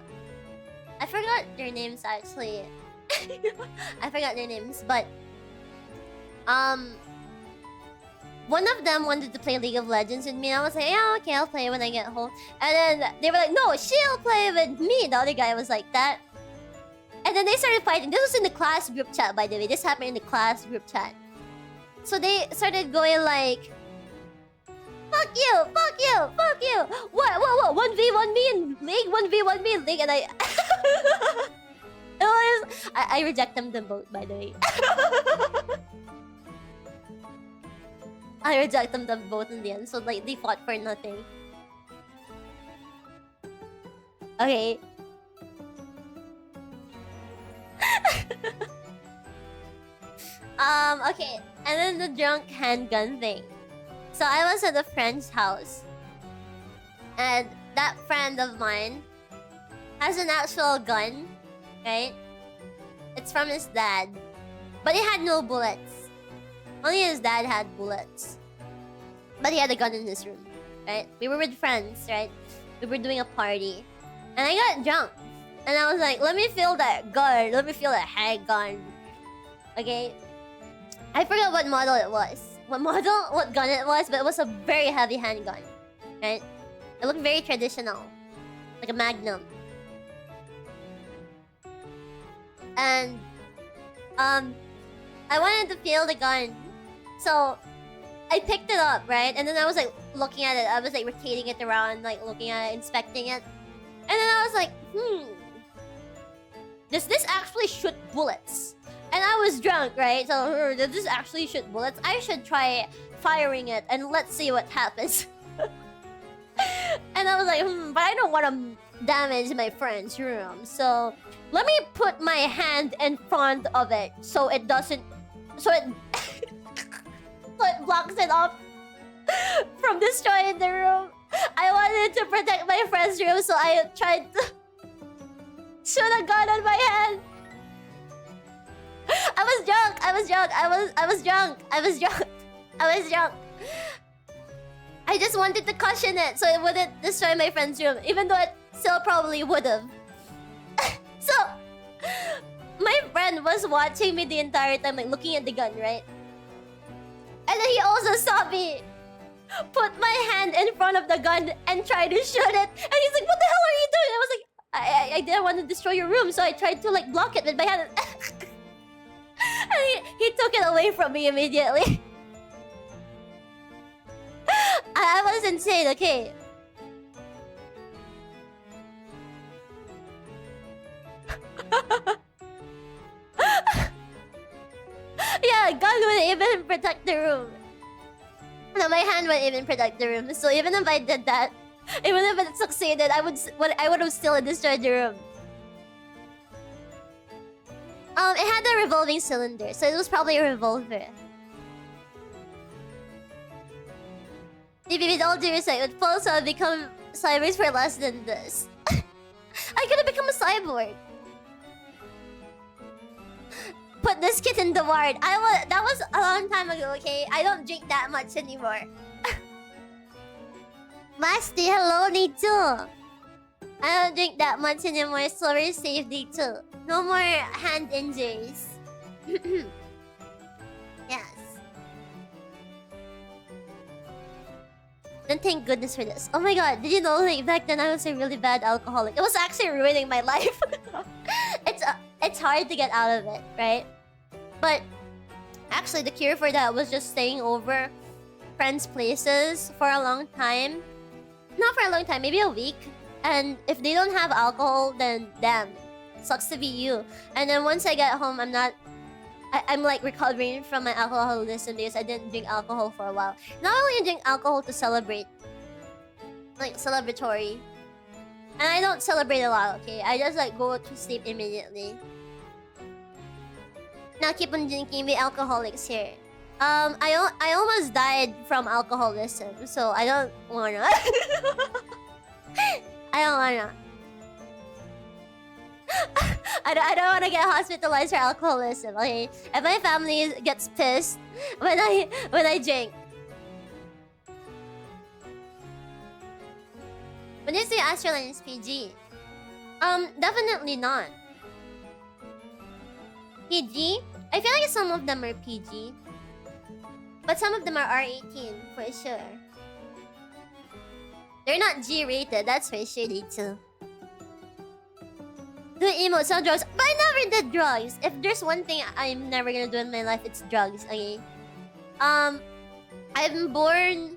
forgot their names actually. I forgot their names, but... One of them wanted to play League of Legends with me, and I was like, yeah, okay, I'll play when I get home. And then they were like, no, she'll play with me. The other guy was like that. And then they started fighting. This was in the class group chat, by the way. This happened in the class group chat. So they started going like, fuck you, fuck you, fuck you. What? 1v1 me in League, 1v1 me in League, and I rejected them both, by the way. I rejected them both in the end, so like they fought for nothing. Okay. Okay, and then the drunk handgun thing. So I was at a friend's house, and that friend of mine has an actual gun, right? It's from his dad, but it had no bullets. Only his dad had bullets. But he had a gun in his room, right? We were with friends, right? We were doing a party. And I got drunk. And I was like, let me feel that gun. Let me feel that handgun. Okay? I forgot what model it was. What gun it was, but it was a very heavy handgun. Right? It looked very traditional. Like a Magnum. And... I wanted to feel the gun. So, I picked it up, right? And then I was like looking at it. I was like rotating it around, like looking at it, inspecting it. And then I was like, does this actually shoot bullets? And I was drunk, right? So, does this actually shoot bullets? I should try firing it and let's see what happens. And I was like, but I don't want to damage my friend's room. So, let me put my hand in front of it so it doesn't... So it blocks it off from destroying the room. I wanted to protect my friend's room, so I tried to shoot a gun on my hand. I was drunk. I just wanted to caution it so it wouldn't destroy my friend's room, even though it still probably would have. So, my friend was watching me the entire time, like looking at the gun, right? And then he also saw me put my hand in front of the gun and try to shoot it. And he's like, what the hell are you doing? I was like, I didn't want to destroy your room, so I tried to like block it with my hand. And he took it away from me immediately. I was insane, okay? Yeah, gun wouldn't even protect the room. No, my hand wouldn't even protect the room. So even if I did that, even if it succeeded, I would have still destroyed the room. It had a revolving cylinder, so it was probably a revolver. Maybe with all due respect, with Pulse, I'll become cyborgs for less than this. I could have become a cyborg. put this kid in the ward. That was a long time ago, okay? I don't drink that much anymore. Masty, hello, day 2. I don't drink that much anymore, so we're safe, day 2. No more hand injuries. Yes. Then thank goodness for this. Oh my god, did you know like back then I was a really bad alcoholic? It was actually ruining my life. It's hard to get out of it, right? But actually the cure for that was just staying over friends' places for a long time. Not for a long time, maybe a week. And if they don't have alcohol, then damn, sucks to be you. And then once I get home, I'm like recovering from my alcoholism because I didn't drink alcohol for a while. Not only I drink alcohol to celebrate, like celebratory, and I don't celebrate a lot. Okay, I just like go to sleep immediately. Now keep on drinking. The alcoholics here. I almost died from alcoholism, so I don't wanna. I don't wanna. I don't want to get hospitalized for alcoholism. Okay, if my family gets pissed when I drink. When you say ASTRALINE'S PG, definitely not. PG? I feel like some of them are PG, but some of them are R18 for sure. They're not G-rated, that's for sure. They too. Do emotes, sell drugs. But I never did drugs. If there's one thing I'm never gonna do in my life, it's drugs. Okay. I'm born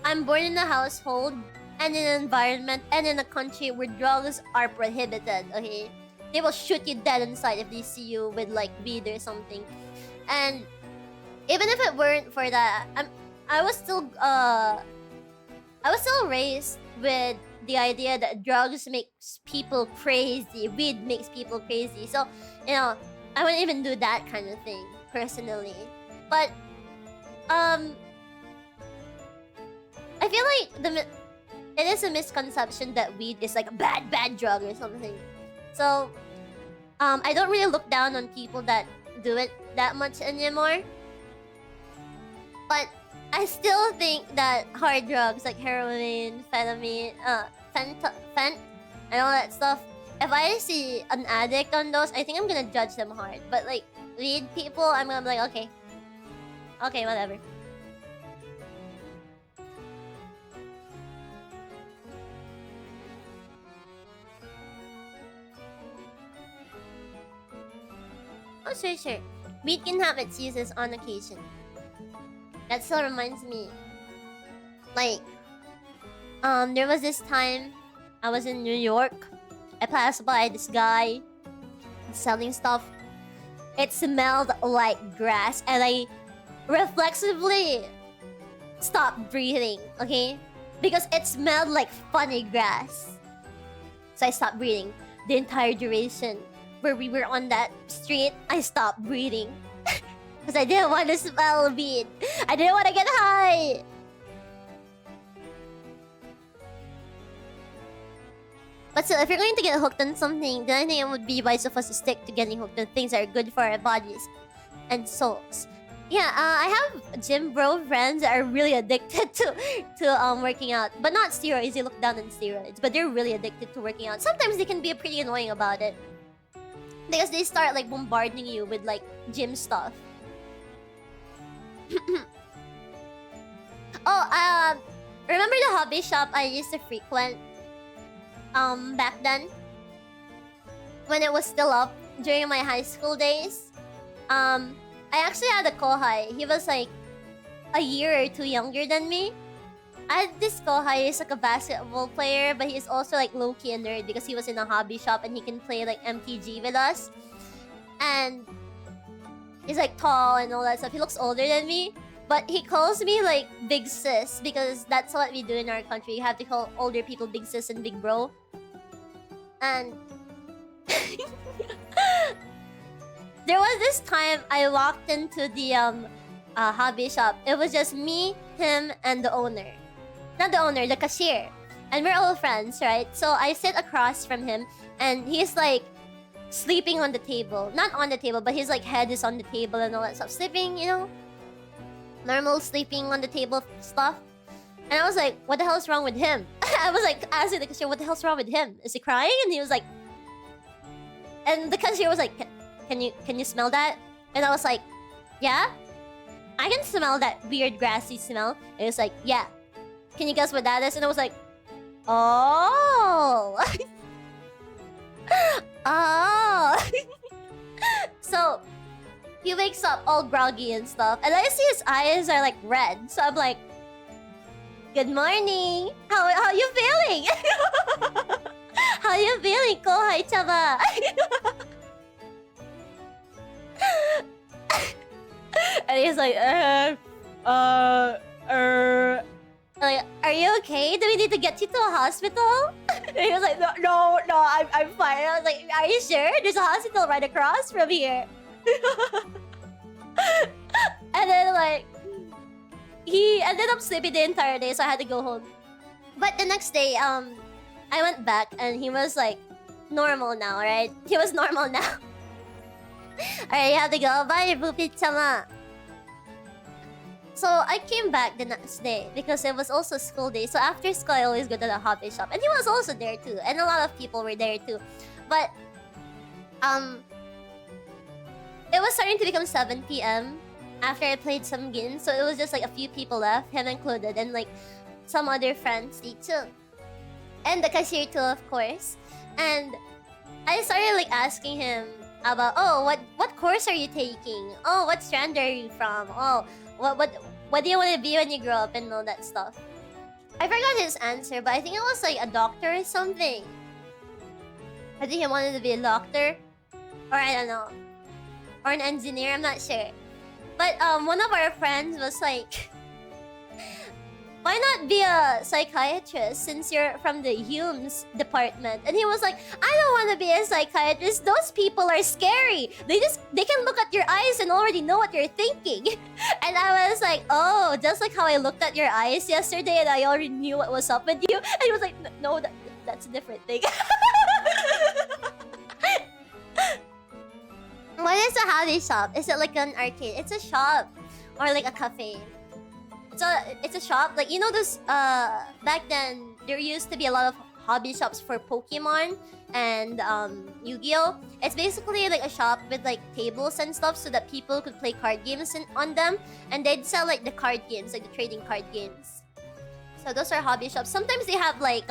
in a household and in an environment and in a country where drugs are prohibited. Okay. They will shoot you dead inside if they see you with like weed or something. And even if it weren't for that, I was still raised with the idea that drugs makes people crazy, weed makes people crazy. So, you know, I wouldn't even do that kind of thing personally. But I feel like it is a misconception that weed is like a bad drug or something. So I don't really look down on people that do it that much anymore. But I still think that hard drugs like heroin, amphetamine, fent, and all that stuff. If I see an addict on those, I think I'm gonna judge them hard. But like weed people, I'm gonna be like, okay, whatever. Oh sure. Weed can have its uses on occasion. That still reminds me, like, there was this time I was in New York. I passed by this guy selling stuff. It smelled like grass, and I reflexively stopped breathing. Okay, because it smelled like funny grass. So I stopped breathing the entire duration where we were on that street. I stopped breathing. Because I didn't want to smell weed. I didn't want to get high. But still, if you're going to get hooked on something, then I think it would be wise of us to stick to getting hooked on things that are good for our bodies and souls. Yeah, I have gym bro friends that are really addicted to working out. But not steroids, they look down on steroids. But they're really addicted to working out. Sometimes they can be pretty annoying about it. Because they start like bombarding you with like gym stuff. Remember the hobby shop I used to frequent back then? When it was still up during my high school days? I actually had a kohai. He was like a year or two younger than me. I had this kohai, he's like a basketball player, but he's also like low-key a nerd because he was in a hobby shop and he can play like MTG with us. And he's like tall and all that stuff. He looks older than me. But he calls me like big sis because that's what we do in our country. You have to call older people big sis and big bro. And there was this time I walked into the hobby shop. It was just me, him, and the owner. Not the owner, the cashier. And we're all friends, right? So I sit across from him and he's like sleeping on the table. Not on the table, but his like head is on the table and all that stuff. Sleeping, you know, normal sleeping on the table stuff. And I was like, what the hell is wrong with him? I was like asking the cashier, what the hell's wrong with him? Is he crying? And he was like, and the cashier was like, can you smell that? And I was like, yeah, I can smell that weird grassy smell. And he was like, yeah. Can you guess what that is? And I was like, oh. Oh. So he wakes up all groggy and stuff, and I see his eyes are like red. So I'm like, good morning. How you feeling? How you feeling, kohai chama? And he's like, like, are you okay? Do we need to get you to a hospital? And he was like, no, I'm fine. I was like, are you sure? There's a hospital right across from here. And then like, he ended up sleeping the entire day, so I had to go home. But the next day, I went back and he was like normal now, right? He was normal now. Alright, you have to go. Bye, Boopit-sama. So I came back the next day because it was also school day. So after school, I always go to the hobby shop, and he was also there too, and a lot of people were there too. But it was starting to become 7 p.m. after I played some games, so it was just like a few people left, him included, and like some other friends too, and the cashier too, of course. And I started like asking him about, oh, what course are you taking? Oh, what strand are you from? Oh, what do you want to be when you grow up and all that stuff? I forgot his answer, but I think it was like a doctor or something. I think he wanted to be a doctor, or I don't know, or an engineer. I'm not sure. But one of our friends was like, why not be a psychiatrist since you're from the Hume's department? And he was like, I don't want to be a psychiatrist. Those people are scary. They can look at your eyes and already know what you're thinking. And I was like, oh, just like how I looked at your eyes yesterday and I already knew what was up with you. And he was like, no, that's a different thing. What is a hobby shop? Is it like an arcade? It's a shop or like a cafe. It's a shop, like, you know, those back then there used to be a lot of hobby shops for Pokemon and Yu-Gi-Oh. It's basically like a shop with like tables and stuff so that people could play card games on them, and they'd sell like the card games, like the trading card games. So those are hobby shops. Sometimes they have like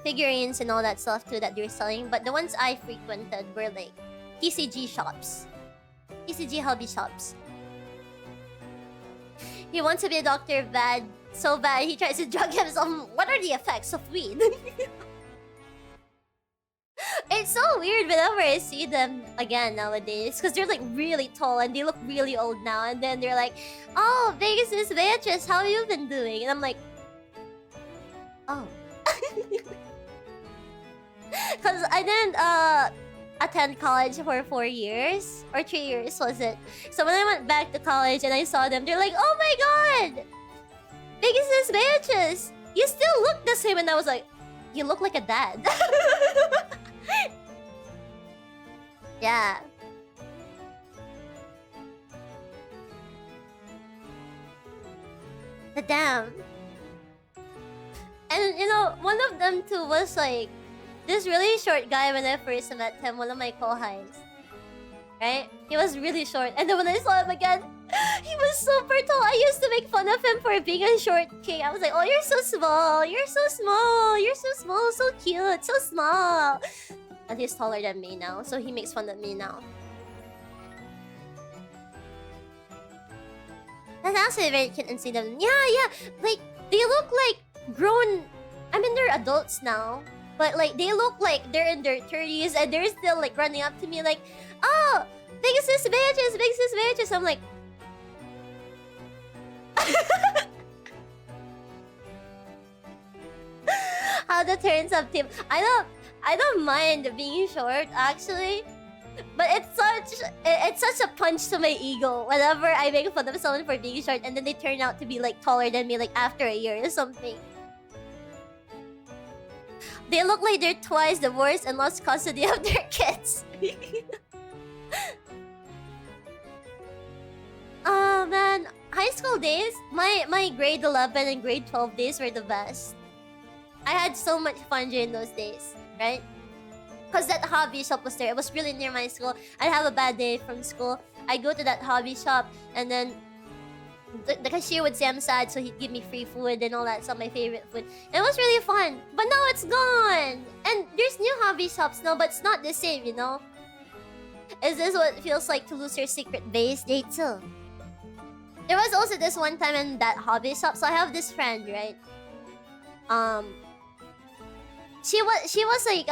figurines and all that stuff too that they're selling, but the ones I frequented were like TCG shops, TCG hobby shops. He wants to be a doctor bad, so bad he tries to drug himself. What are the effects of weed? It's so weird whenever I see them again nowadays, because they're like really tall and they look really old now, and then they're like, oh, BEATRICE'S, BEATRICE'S, how have you been doing? And I'm like, oh. Because I didn't attend college for 4 years or 3 years, was it? So when I went back to college and I saw them, they're like, oh my god, BEATRICE'S, BEATRICE'S, you still look the same. And I was like, you look like a dad. Yeah. The damn. And you know, one of them too was like this really short guy when I first met him, one of my kohais. Right? He was really short. And then when I saw him again, he was super tall. I used to make fun of him for being a short king. I was like, oh, you're so small. You're so small. You're so small. So cute. So small. And he's taller than me now. So he makes fun of me now. That's actually very cute and see them. Yeah. Like, they look like grown. I mean, they're adults now. But like, they look like they're in their 30s and they're still like running up to me like, oh, BEATRICE'S, BEATRICE'S, BEATRICE'S, BEATRICE'S. I'm like... How the turns up team. I don't mind being short actually. But it's such a punch to my ego whenever I make fun of someone for being short and then they turn out to be like taller than me like after a year or something. They look like they're twice divorced and lost custody of their kids. Oh man, high school days, my grade 11 and grade 12 days were the best. I had so much fun during those days, right? Because that hobby shop was there. It was really near my school. I'd have a bad day from school. I'd go to that hobby shop and then the cashier would say I'm sad, so he'd give me free food and all that stuff, my favorite food. And it was really fun. But now it's gone. And there's new hobby shops now, but it's not the same, you know? Is this what it feels like to lose your secret base? Day 2. There was also this one time in that hobby shop. So I have this friend, right? She was like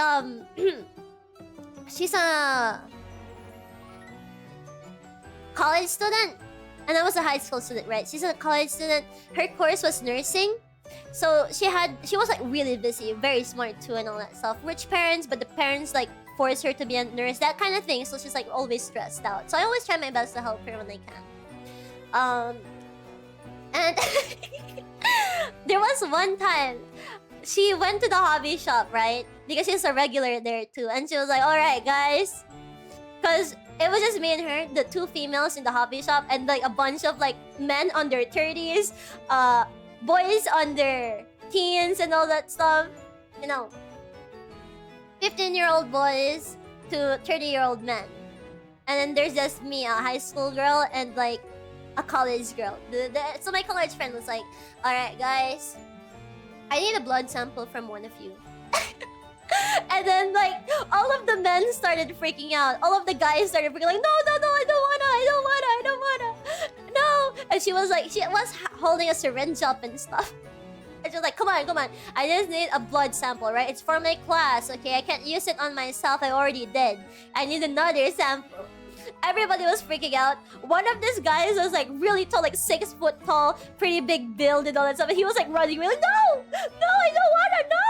she's a college student and I was a high school student, right? She's a college student. Her course was nursing. So she was like really busy, very smart too and all that stuff. Rich parents, but the parents like force her to be a nurse, that kind of thing. So she's like always stressed out. So I always try my best to help her when I can. And there was one time she went to the hobby shop, right? Because she's a regular there too. And she was like, alright guys. Because it was just me and her, the 2 females in the hobby shop, and like a bunch of like men on their 30s, boys on their teens and all that stuff. You know, 15-year-old boys to 30-year-old men. And then there's just me, a high school girl, and like a college girl. So my college friend was like, alright guys, I need a blood sample from one of you. And then like all of the men started freaking out. All of the guys started freaking like, no, I don't wanna. No. And she was holding a syringe up and stuff. And she was like, come on. I just need a blood sample, right? It's for my class, okay? I can't use it on myself. I already did. I need another sample. Everybody was freaking out. One of these guys was like really tall, like 6 foot tall, pretty big build and all that stuff. And he was like running, really, no, I don't wanna, no.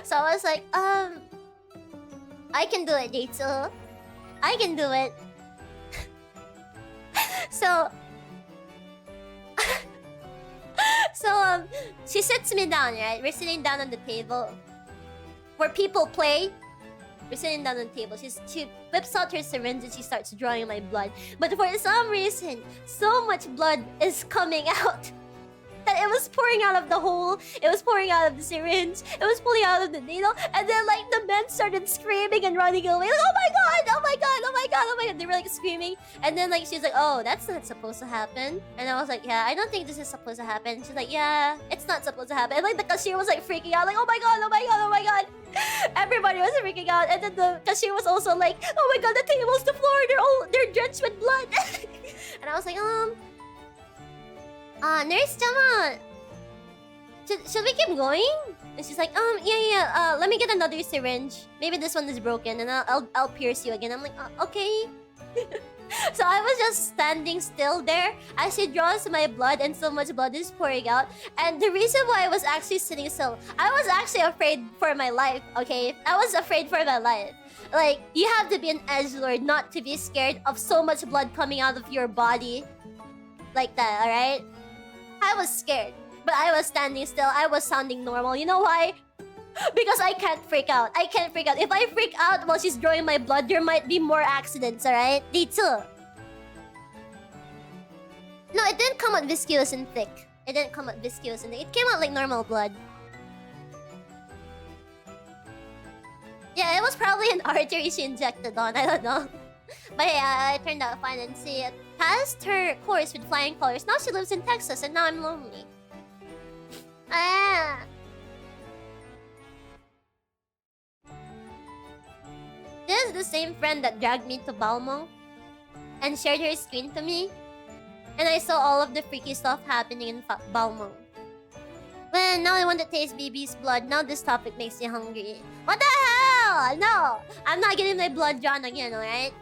So I was like, I can do it, Rachel. I can do it. So she sits me down, right? We're sitting down on the table where people play. We're sitting down on the table. She whips out her syringe and she starts drawing my blood. But for some reason, so much blood is coming out that it was pouring out of the hole. It was pouring out of the syringe. It was pulling out of the needle. And then like the men started screaming and running away. Like, oh my god. They were like screaming. And then like she's like, oh, that's not supposed to happen. And I was like, yeah, I don't think this is supposed to happen. She's like, yeah, it's not supposed to happen. And like the cashier was like freaking out, like, oh my god. Everybody was freaking out. And then the cashier was also like, oh my god, the tables, the floor, they're drenched with blood. And I was like, Nurse Jama, should we keep going? And she's like, yeah. Let me get another syringe. Maybe this one is broken, and I'll pierce you again. I'm like, okay. So I was just standing still there as she draws my blood, and so much blood is pouring out. And the reason why I was actually sitting still, I was actually afraid for my life. Okay, I was afraid for my life. Like, you have to be an edgelord not to be scared of so much blood coming out of your body, like that. All right. I was scared, but I was standing still. I was sounding normal. You know why? Because I can't freak out. If I freak out while she's drawing my blood, there might be more accidents, alright? Day 2. No, it didn't come out viscous and thick. It came out like normal blood. Yeah, it was probably an artery she injected on. I don't know. But yeah, it turned out fine, and she passed her course with flying colors. Now she lives in Texas, and now I'm lonely. This is the same friend that dragged me to Balmong and shared her screen to me. And I saw all of the freaky stuff happening in Balmong. Well, now I want to taste BB's blood. Now this topic makes me hungry. What the hell? No! I'm not getting my blood drawn again, alright?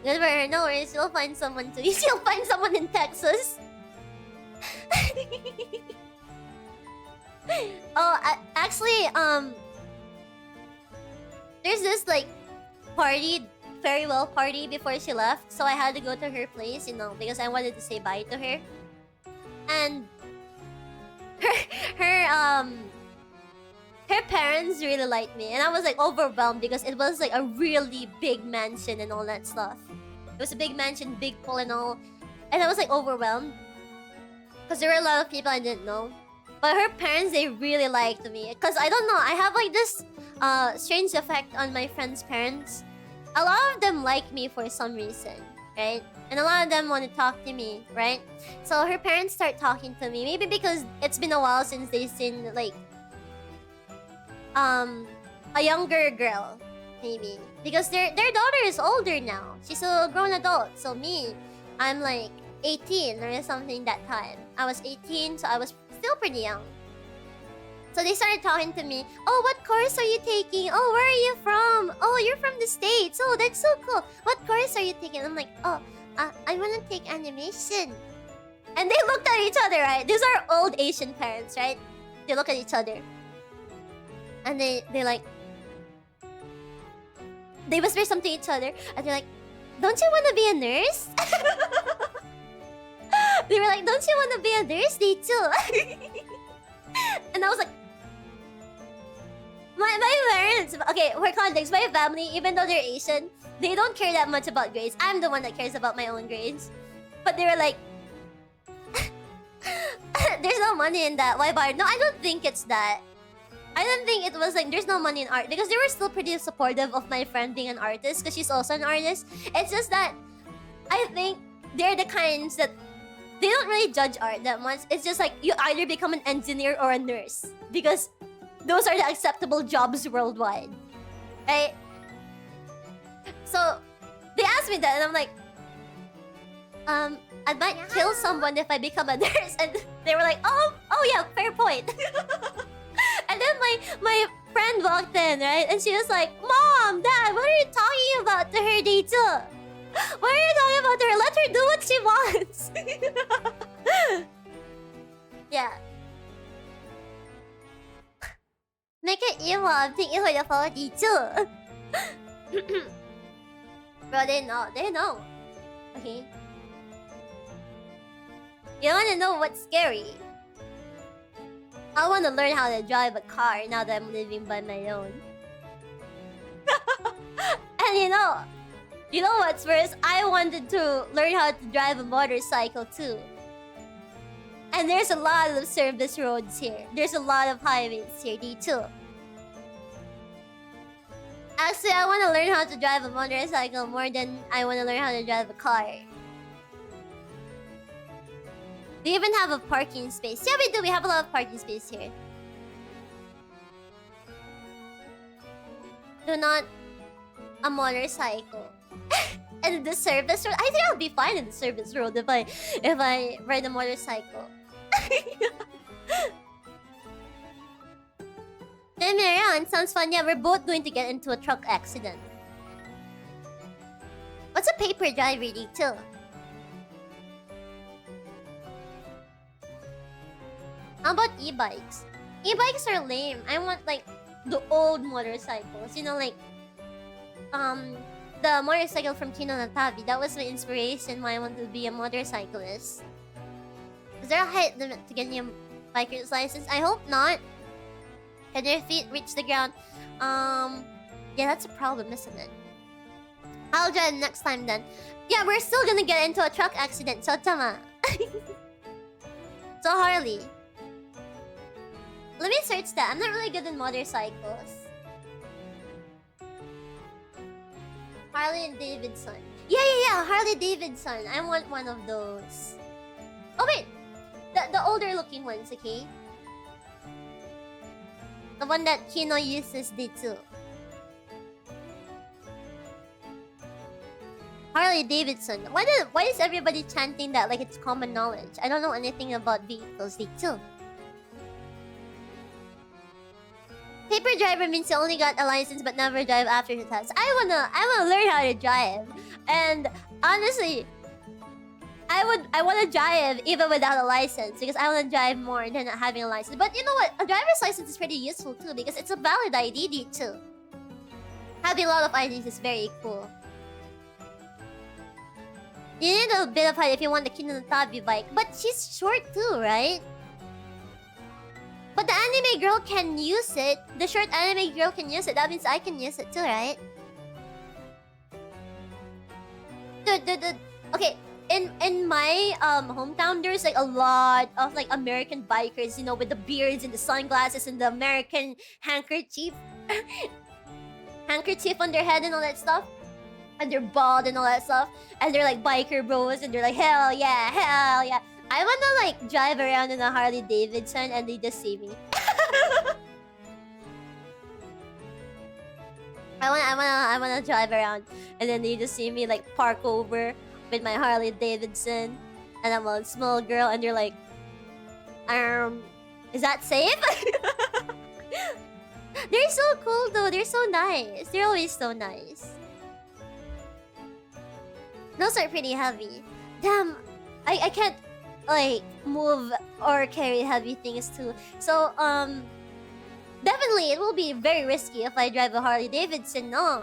Good for her. No worries. She'll find someone too. She'll find someone in Texas. Actually, there's this like party, farewell party before she left, so I had to go to her place, you know, because I wanted to say bye to her. And her parents really liked me, and I was like overwhelmed because it was like a really big mansion and all that stuff. It was a big mansion, big pool and all, and I was like overwhelmed because there were a lot of people I didn't know. But her parents, they really liked me because I don't know, I have like this strange effect on my friends' parents. A lot of them like me for some reason, right? And a lot of them want to talk to me, right? So her parents start talking to me, maybe because it's been a while since they've seen like a younger girl, maybe because their daughter is older now. She's a grown adult. So me, I'm like 18 or something that time. I was 18, so I was still pretty young. So they started talking to me. Oh, what course are you taking? Oh, where are you from? Oh, you're from the States. Oh, that's so cool. What course are you taking? I'm like, oh, I want to take animation. And they looked at each other, right? These are old Asian parents, right? They look at each other. And they like... They whisper something to each other. And they're like, don't you want to be a nurse? They were like, don't you want to be a nurse? They too. And I was like... My parents... Okay, for context, my family, even though they're Asian, they don't care that much about grades. I'm the one that cares about my own grades. But they were like... There's no money in that. Why bar? No, I don't think it's that. I don't think it was like there's no money in art. Because they were still pretty supportive of my friend being an artist. Because she's also an artist. It's just that... I think they're the kinds that... They don't really judge art that much. It's just like you either become an engineer or a nurse. Because those are the acceptable jobs worldwide. Right? So, they asked me that and I'm like... I might kill someone if I become a nurse. And they were like, oh yeah, fair point. And then my friend walked in, right? And she was like, Mom, Dad, what are you talking about to her, Dechu? What are you talking about to her? Let her do what she wants. Yeah. Make it you, Mom. Thank you for the follow, Dechu. Bro, they know. They know. Okay. You wanna know what's scary? I wanna learn how to drive a car now that I'm living by my own. And you know what's worse? I wanted to learn how to drive a motorcycle too. And there's a lot of service roads here. There's a lot of highways here, too. Actually, I want to learn how to drive a motorcycle more than I want to learn how to drive a car. Do you even have a parking space? Yeah, we do. We have a lot of parking space here. Do not a motorcycle. And the service road. I think I'll be fine in the service road if I ride a motorcycle. Then around sounds fun. Yeah, we're both going to get into a truck accident. What's a paper driver too? How about e-bikes? E-bikes are lame. I want like the old motorcycles. You know, like the motorcycle from Kino Natabi. That was my inspiration why I want to be a motorcyclist. Is there a height limit to getting a biker's license? I hope not. Can your feet reach the ground? Yeah, that's a problem, isn't it? I'll drive next time then. Yeah, we're still gonna get into a truck accident. So tama. So Harley. Let me search that. I'm not really good in motorcycles. Harley and Davidson. Yeah. Harley Davidson. I want one of those. Oh wait, the older looking ones, okay? The one that Kino uses too. Harley Davidson. Why is everybody chanting that like it's common knowledge? I don't know anything about vehicles too. Paper driver means you only got a license but never drive after the test. I wanna learn how to drive. And honestly, I wanna drive even without a license because I wanna drive more than not having a license. But you know what? A driver's license is pretty useful too because it's a valid ID too. Having a lot of IDs is very cool. You need a bit of height if you want the Kinonatabi bike, but she's short too, right? But the anime girl can use it. The short anime girl can use it. That means I can use it too, right? Dude. Okay, in my hometown, there's like a lot of like American bikers, you know, with the beards and the sunglasses and the American handkerchief, handkerchief on their head and all that stuff, and they're bald and all that stuff, and they're like biker bros, and they're like hell yeah, hell yeah. I wanna like drive around in a Harley Davidson and they just see me. I wanna drive around and then they just see me like park over with my Harley Davidson and I'm a small girl and they're like, is that safe? They're so cool though. They're so nice. They're always so nice. Those are pretty heavy. Damn, I can't like move or carry heavy things too. So definitely it will be very risky if I drive a Harley Davidson, no?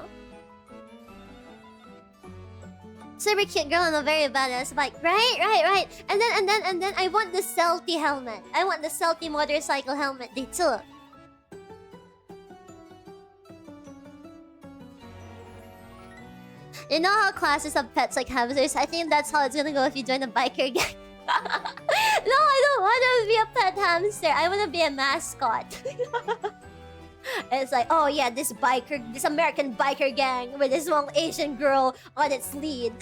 Super cute girl on a very badass bike. Right. And then I want the Celty helmet. I want the Celty motorcycle helmet day too. You know how classes have pets like hamsters? I think that's how it's gonna go if you join a biker gang. No, I don't want to be a pet hamster. I want to be a mascot. It's like, oh yeah, this American biker gang with this one Asian girl on its lead.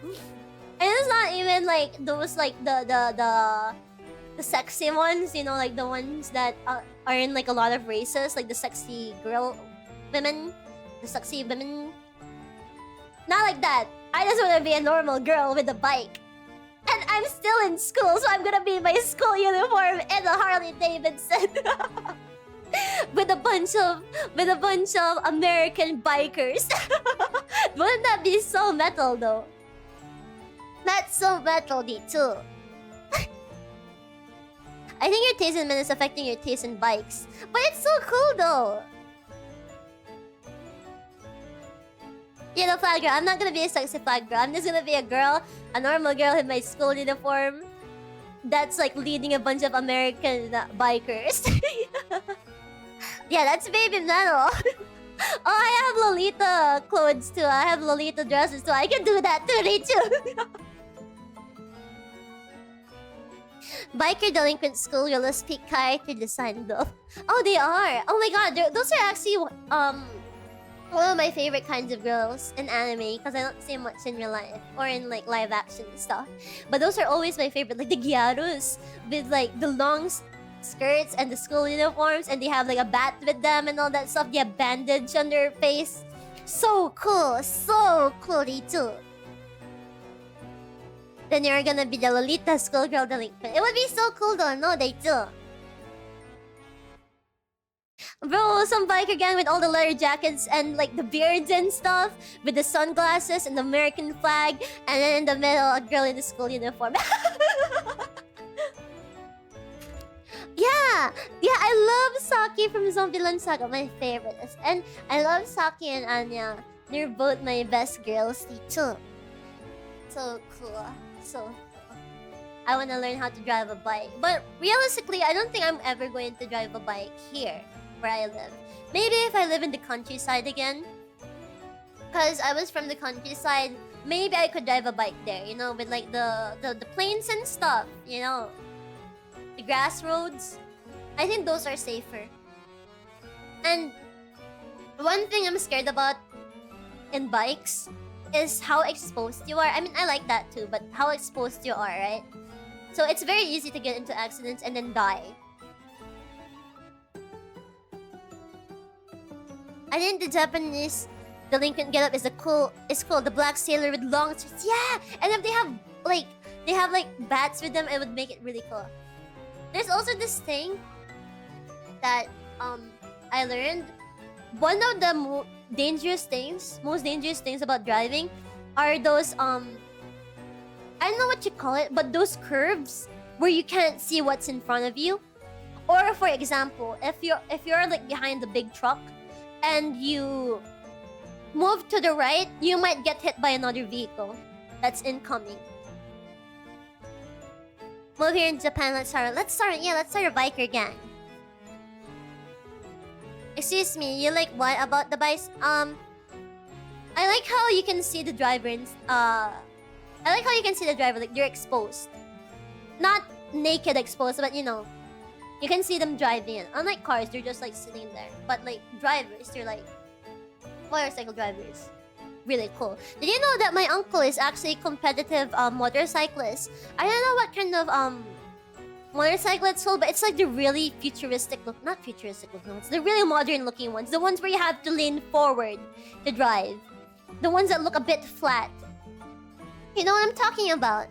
And it's not even like those like the sexy ones, you know, like the ones that are in like a lot of races, like the sexy women. Not like that. I just want to be a normal girl with a bike. And I'm still in school, so I'm gonna be in my school uniform in a Harley Davidson. with a bunch of American bikers. Wouldn't that be so metal though? That's so metal too. I think your taste in men is affecting your taste in bikes. But it's so cool though. You know, flag girl. I'm not gonna be a sexy flag girl. I'm just gonna be a girl, a normal girl in my school uniform that's like leading a bunch of American bikers. Yeah, that's baby metal. Oh, I have Lolita clothes too. I have Lolita dresses too. I can do that too. Biker delinquent school girl, speak character design though. Oh, they are. Oh my god, those are actually one of my favorite kinds of girls in anime because I don't see much in real life or in like live action stuff. But those are always my favorite, like the gyarus with like the long skirts and the school uniforms, and they have like a bat with them and all that stuff. They have bandage on their face. So cool they too. Then you're gonna be the Lolita schoolgirl delinquent. It would be so cool though, no, they too. Bro, some biker gang with all the leather jackets and like the beards and stuff, with the sunglasses and the American flag, and then in the middle a girl in the school uniform. Yeah, I love Saki from Zombieland Saga, my favorite. And I love Saki and Anya. They're both my best girls too. So cool. I want to learn how to drive a bike. But realistically, I don't think I'm ever going to drive a bike here where I live. Maybe if I live in the countryside again. Because I was from the countryside, maybe I could drive a bike there, you know, with like the plains and stuff, you know. The grass roads. I think those are safer. And one thing I'm scared about in bikes is how exposed you are. I mean, I like that too, but how exposed you are, right? So it's very easy to get into accidents and then die. I think the Japanese delinquent getup is cool. The black sailor with long skirts. Yeah, and if they have like bats with them, it would make it really cool. There's also this thing that I learned. One of the most dangerous things about driving are those I don't know what you call it, but those curves where you can't see what's in front of you. Or for example, if you're like behind the big truck and you move to the right, you might get hit by another vehicle that's incoming. Move here in Japan. Let's start a biker gang. Excuse me, you like what about the bikes? I like how you can see the driver like they're exposed. Not naked exposed, but you know. You can see them driving it. Unlike cars, they're just like sitting there. But like drivers, they're like motorcycle drivers. Really cool. Did you know that my uncle is actually a competitive motorcyclist? I don't know what kind of motorcycle it's called, but it's like the really not futuristic looking ones. The really modern looking ones. The ones where you have to lean forward to drive. The ones that look a bit flat. You know what I'm talking about?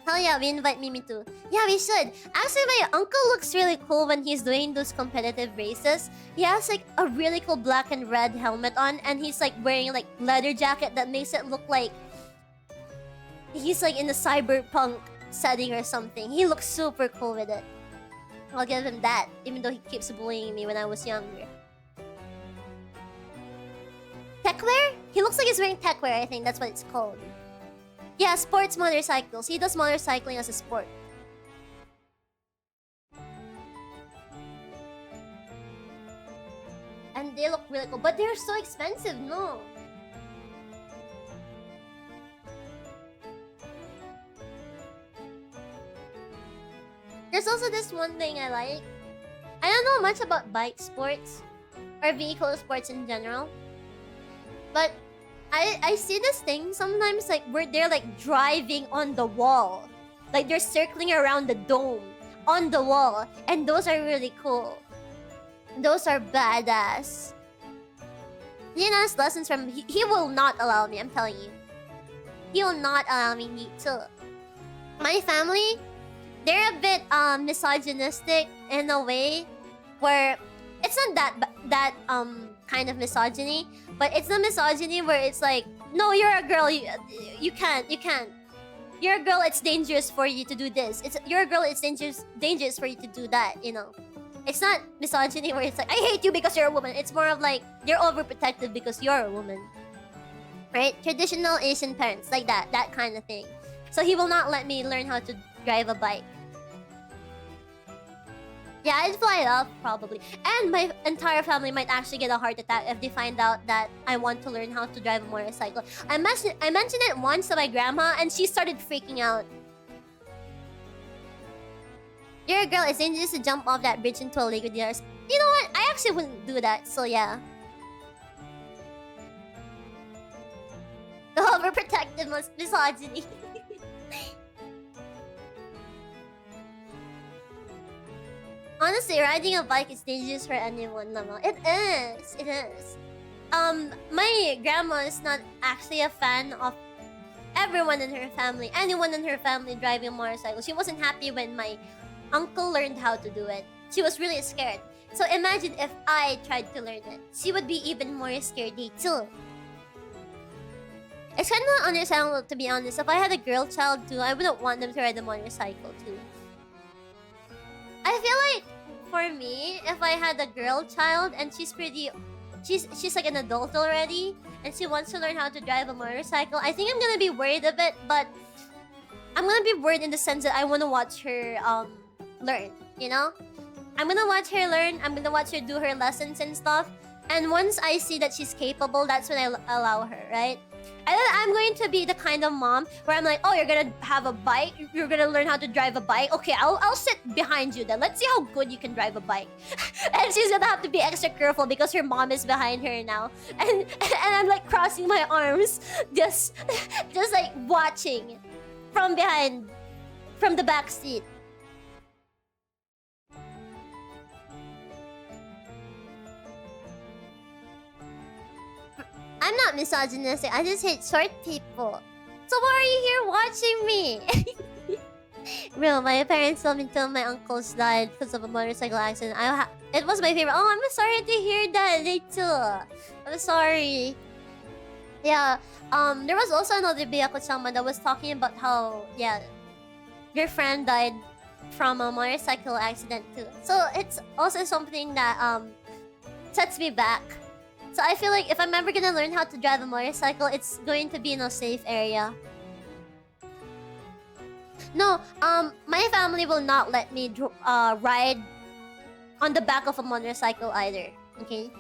Hell yeah, we invite Mimi too. Yeah, we should. Actually, my uncle looks really cool when he's doing those competitive races. He has like a really cool black and red helmet on, and he's like wearing like leather jacket that makes it look like he's like in a cyberpunk setting or something. He looks super cool with it. I'll give him that, even though he keeps bullying me when I was younger. Techwear? He looks like he's wearing techwear, I think that's what it's called. Yeah, sports motorcycles. He does motorcycling as a sport. And they look really cool. But they're so expensive, no? There's also this one thing I like. I don't know much about bike sports or vehicle sports in general. But I see this thing sometimes like where they're like driving on the wall. Like they're circling around the dome on the wall. And those are really cool. Those are badass. He has lessons from... He will not allow me, I'm telling you. He will not allow me to. My family, they're a bit misogynistic in a way where it's not that kind of misogyny, but it's the misogyny where it's like, no, you're a girl, you can't. You're a girl, it's dangerous for you to do this. You're a girl, it's dangerous for you to do that, you know. It's not misogyny where it's like, I hate you because you're a woman. It's more of like, you're overprotective because you're a woman. Right? Traditional Asian parents, like that kind of thing. So he will not let me learn how to drive a bike. Yeah, I'd fly it off, probably. And my entire family might actually get a heart attack if they find out that I want to learn how to drive a motorcycle. I mentioned it once to my grandma, and she started freaking out. You're a girl, it's dangerous to jump off that bridge into a lake with the others. You know what? I actually wouldn't do that, so yeah. The overprotective misogyny. Honestly, riding a bike is dangerous for anyone, naman. It is. It is. My grandma is not actually a fan of everyone in her family, anyone in her family driving a motorcycle. She wasn't happy when my uncle learned how to do it. She was really scared. So imagine if I tried to learn it. She would be even more scared too. It's kind of understandable, to be honest. If I had a girl child too, I wouldn't want them to ride a motorcycle too. I feel like for me, if I had a girl child and she's like an adult already and she wants to learn how to drive a motorcycle, I think I'm gonna be worried a bit, but I'm gonna be worried in the sense that I wanna watch her learn, you know? I'm gonna watch her learn, I'm gonna watch her do her lessons and stuff, and once I see that she's capable, that's when I allow her, right? And then I'm going to be the kind of mom where I'm like, oh, you're gonna have a bike? You're gonna learn how to drive a bike? Okay, I'll sit behind you then. Let's see how good you can drive a bike. And she's gonna have to be extra careful because her mom is behind her now. And I'm like crossing my arms, just like watching from behind, from the back seat. I'm not misogynistic, I just hate short people. So why are you here watching me? Real, my parents told me till my uncles died because of a motorcycle accident. It was my favorite. Oh, I'm sorry to hear that, they too. I'm sorry. Yeah, there was also another Byakuchama that was talking about how, yeah, your friend died from a motorcycle accident too. So it's also something that sets me back. So I feel like if I'm ever gonna learn how to drive a motorcycle, it's going to be in a safe area. No, my family will not let me ride on the back of a motorcycle either. Okay?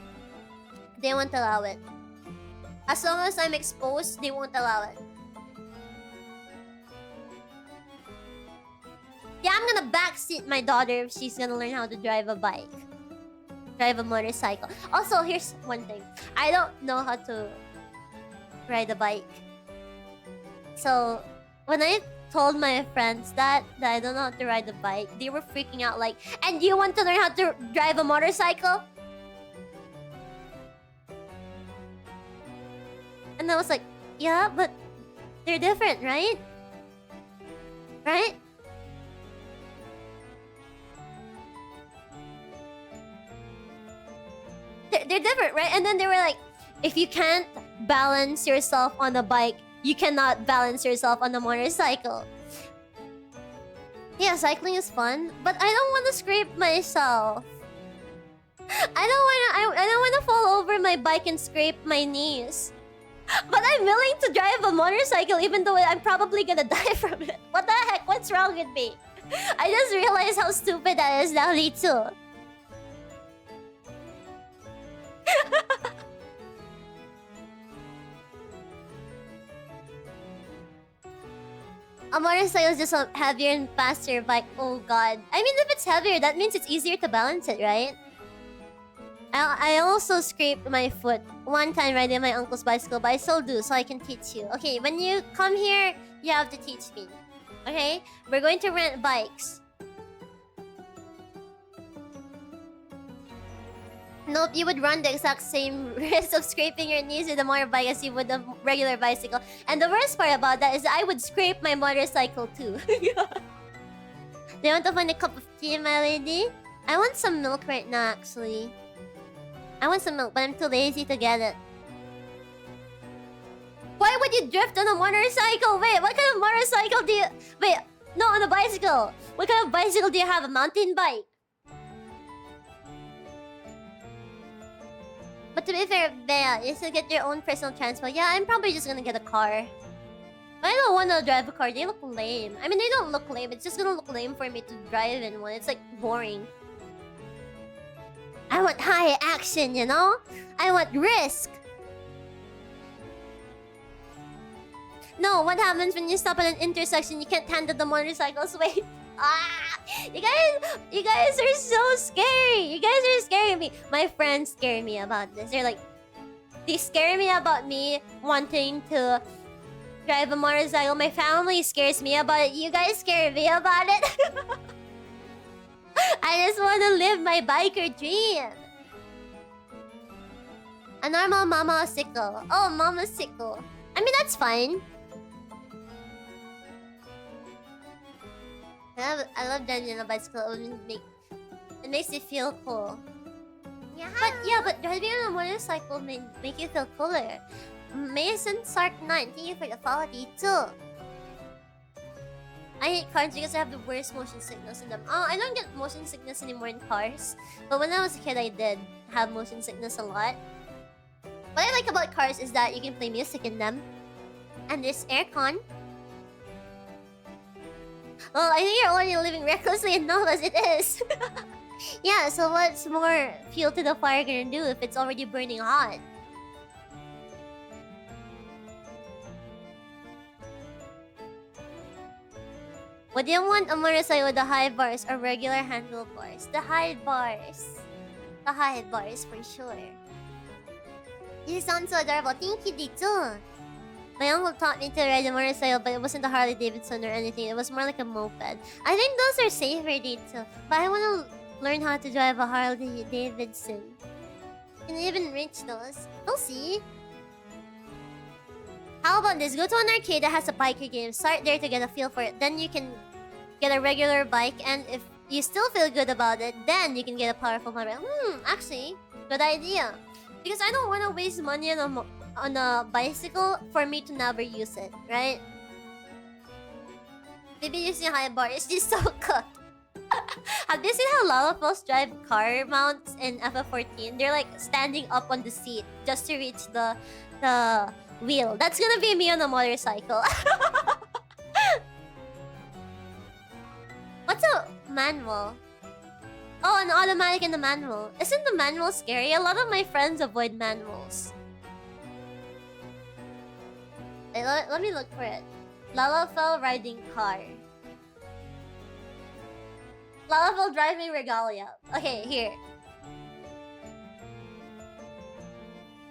They won't allow it. As long as I'm exposed, they won't allow it. Yeah, I'm gonna backseat my daughter if she's gonna learn how to drive a bike. Drive a motorcycle. Also, here's one thing. I don't know how to ride a bike. So, when I told my friends that I don't know how to ride a bike, they were freaking out like, and you want to learn how to drive a motorcycle? And I was like, yeah, but they're different, right? Right? They're different, right? And then they were like, if you can't balance yourself on a bike, you cannot balance yourself on a motorcycle. Yeah, cycling is fun, but I don't want to scrape myself. I don't want to fall over my bike and scrape my knees. But I'm willing to drive a motorcycle even though I'm probably gonna die from it. What the heck? What's wrong with me? I just realized how stupid that is now, too. A motorcycle is just a heavier and faster bike. Oh god. I mean, if it's heavier, that means it's easier to balance it, right? I also scraped my foot one time riding my uncle's bicycle, but I still do, so I can teach you. Okay, when you come here, you have to teach me. Okay? We're going to rent bikes. Nope, you would run the exact same risk of scraping your knees with a motorbike as you would a regular bicycle. And the worst part about that is I would scrape my motorcycle too. Do you want to find a cup of tea, my lady? I want some milk right now, actually. I want some milk, but I'm too lazy to get it. Why would you drift on a motorcycle? Wait, what kind of motorcycle do you... Wait, no, on a bicycle. What kind of bicycle do you have? A mountain bike? But to be fair, Bea, you should get your own personal transport. Yeah, I'm probably just gonna get a car. But I don't wanna drive a car. They look lame. I mean, they don't look lame. It's just gonna look lame for me to drive in one. It's like boring. I want high action, you know? I want risk. No, what happens when you stop at an intersection? You can't handle the motorcycle's weight. Ah! You guys are so scary. You guys are scaring me. My friends scare me about this. They scare me about me wanting to drive a motorcycle. My family scares me about it. You guys scare me about it. I just want to live my biker dream. A normal mama-sickle. Oh, mama-sickle. I mean, that's fine. I love driving on a bicycle. It makes you feel cool. Yeah, but driving on a motorcycle make you feel cooler. Mason Sark 9, thank you for the follow, too. I hate cars because I have the worst motion sickness in them. Oh, I don't get motion sickness anymore in cars. But when I was a kid, I did have motion sickness a lot. What I like about cars is that you can play music in them. And there's aircon. Well, I think you're already living recklessly enough as it is. Yeah, so what's more fuel to the fire gonna do if it's already burning hot? Would you want a motorcycle with the high bars or regular handlebars? The high bars. The high bars for sure. You sound so adorable. Thank you, Dito. My uncle taught me to ride a motorcycle, but it wasn't a Harley Davidson or anything. It was more like a moped. I think those are safer, Dito. But I want to learn how to drive a Harley Davidson. Can you even reach those? We'll see. How about this? Go to an arcade that has a biker game. Start there to get a feel for it. Then you can get a regular bike. And if you still feel good about it, then you can get a powerful motorbike. Actually, good idea. Because I don't want to waste money on a bicycle for me to never use it, right? Maybe using high bar is just so cooked. Have you seen how Lalafels drive car mounts in FF14? They're like standing up on the seat just to reach the wheel. That's gonna be me on a motorcycle. manual. Oh, an automatic in the manual. Isn't the manual scary? A lot of my friends avoid manuals. Hey, let me look for it. Lalafell riding car. Lalafell driving regalia. Okay, here.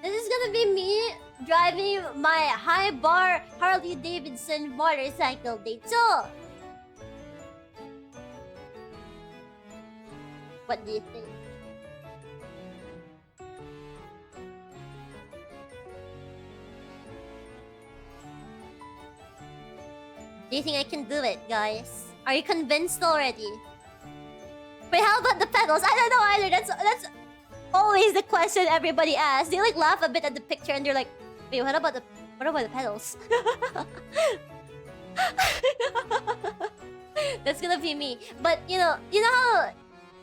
This is gonna be me driving my high bar Harley Davidson motorcycle dechu. What do you think? Do you think I can do it, guys? Are you convinced already? Wait, how about the pedals? I don't know either. That's always the question everybody asks. They like laugh a bit at the picture and they're like, wait, what about the pedals? That's gonna be me. But you know how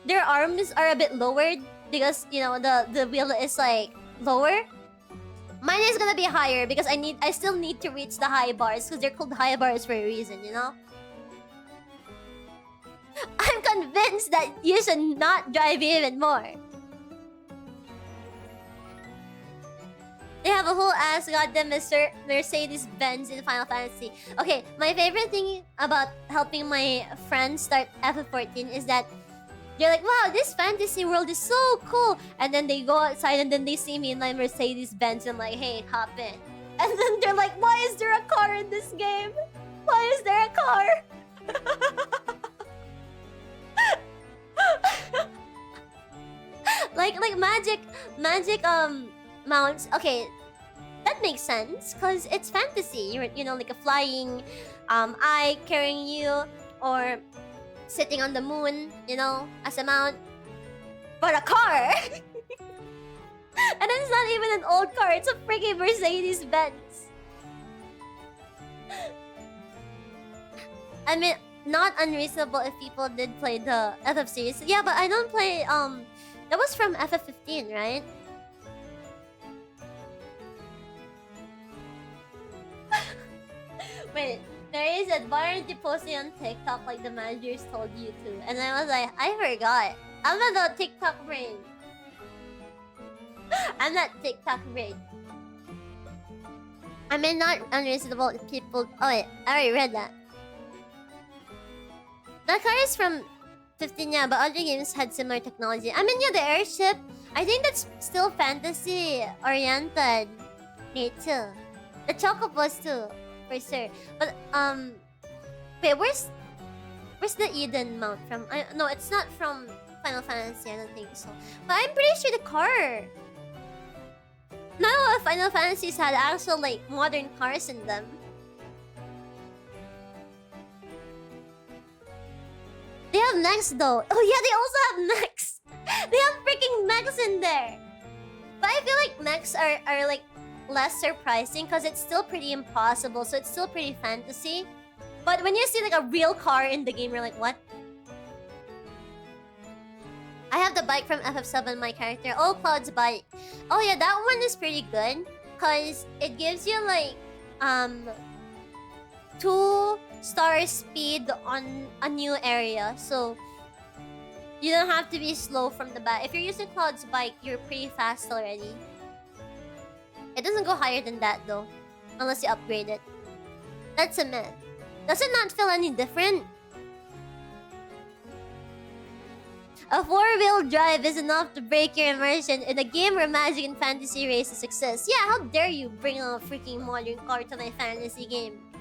their arms are a bit lowered because the wheel is like lower? Mine is gonna be higher because I still need to reach the high bars because they're called high bars for a reason, you know? I'm convinced that you should not drive even more. They have a whole ass goddamn Mercedes-Benz in Final Fantasy. Okay, my favorite thing about helping my friends start FF14 is that they're like, wow, this fantasy world is so cool. And then they go outside and then they see me in my Mercedes-Benz and I'm like, hey, hop in. And then they're like, why is there a car in this game? Why is there a car? like magic mounts. Okay, that makes sense because it's fantasy. You're like a flying eye carrying you or sitting on the moon, as a mount. But a car. And it's not even an old car, it's a freaking Mercedes-Benz. I mean, not unreasonable if people did play the FF series. Yeah, but I don't play that was from FF15, right? Wait, there is a warranty posting on TikTok like the managers told you to. And I was like, I forgot. I'm not a TikTok brain. I'm not TikTok brain. I mean, not unreasonable if people... Oh wait, I already read that. That car is from 15, yeah, but other games had similar technology. I mean, yeah, the airship. I think that's still fantasy-oriented. Me too. The chocobos too, for sure. But, wait, where's the Eden mount from? No, it's not from Final Fantasy, I don't think so. But I'm pretty sure the car... None of Final Fantasies had actual, like, modern cars in them. They have mechs though. Oh yeah, they also have mechs. They have freaking mechs in there. But I feel like mechs are like less surprising because it's still pretty impossible. So it's still pretty fantasy. But when you see like a real car in the game, you're like, what? I have the bike from FF7, my character. Oh, Cloud's bike. Oh yeah, that one is pretty good. Because it gives you like 2-star speed on a new area. So you don't have to be slow from the bat. If you're using Cloud's bike, you're pretty fast already. It doesn't go higher than that though. Unless you upgrade it. That's a myth. Does it not feel any different? A 4-wheel drive is enough to break your immersion in a game where magic and fantasy races exist. Yeah, how dare you bring a freaking modern car to my fantasy game?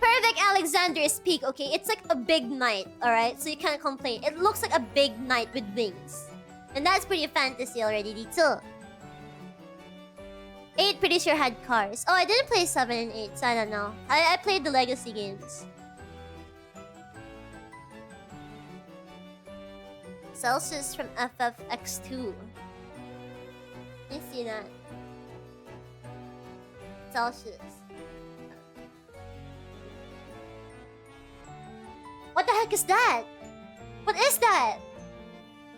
Perfect Alexander's Peak. Okay, it's like a big knight, alright? So you can't complain. It looks like a big knight with wings. And that's pretty fantasy already, too. 8 pretty sure had cars. Oh, I didn't play 7 and 8, so I don't know. I played the legacy games. Celsius from FFX2. You see that? Celsius. What the heck is that? What is that?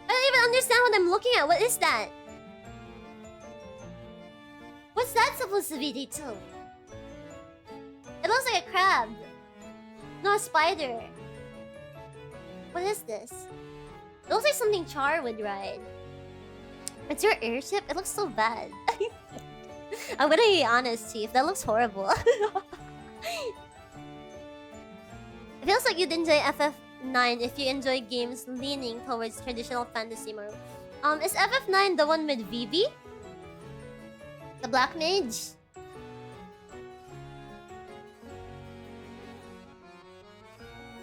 I don't even understand what I'm looking at. What is that? What's that supposed to be, D2? It looks like a crab. No, a spider. What is this? It looks like something Char would ride. It's your airship? It looks so bad. I'm gonna be honest, Chief. That looks horrible. It feels like you'd enjoy FF9 if you enjoy games leaning towards traditional fantasy more. Is FF9 the one with Vivi? The Black Mage?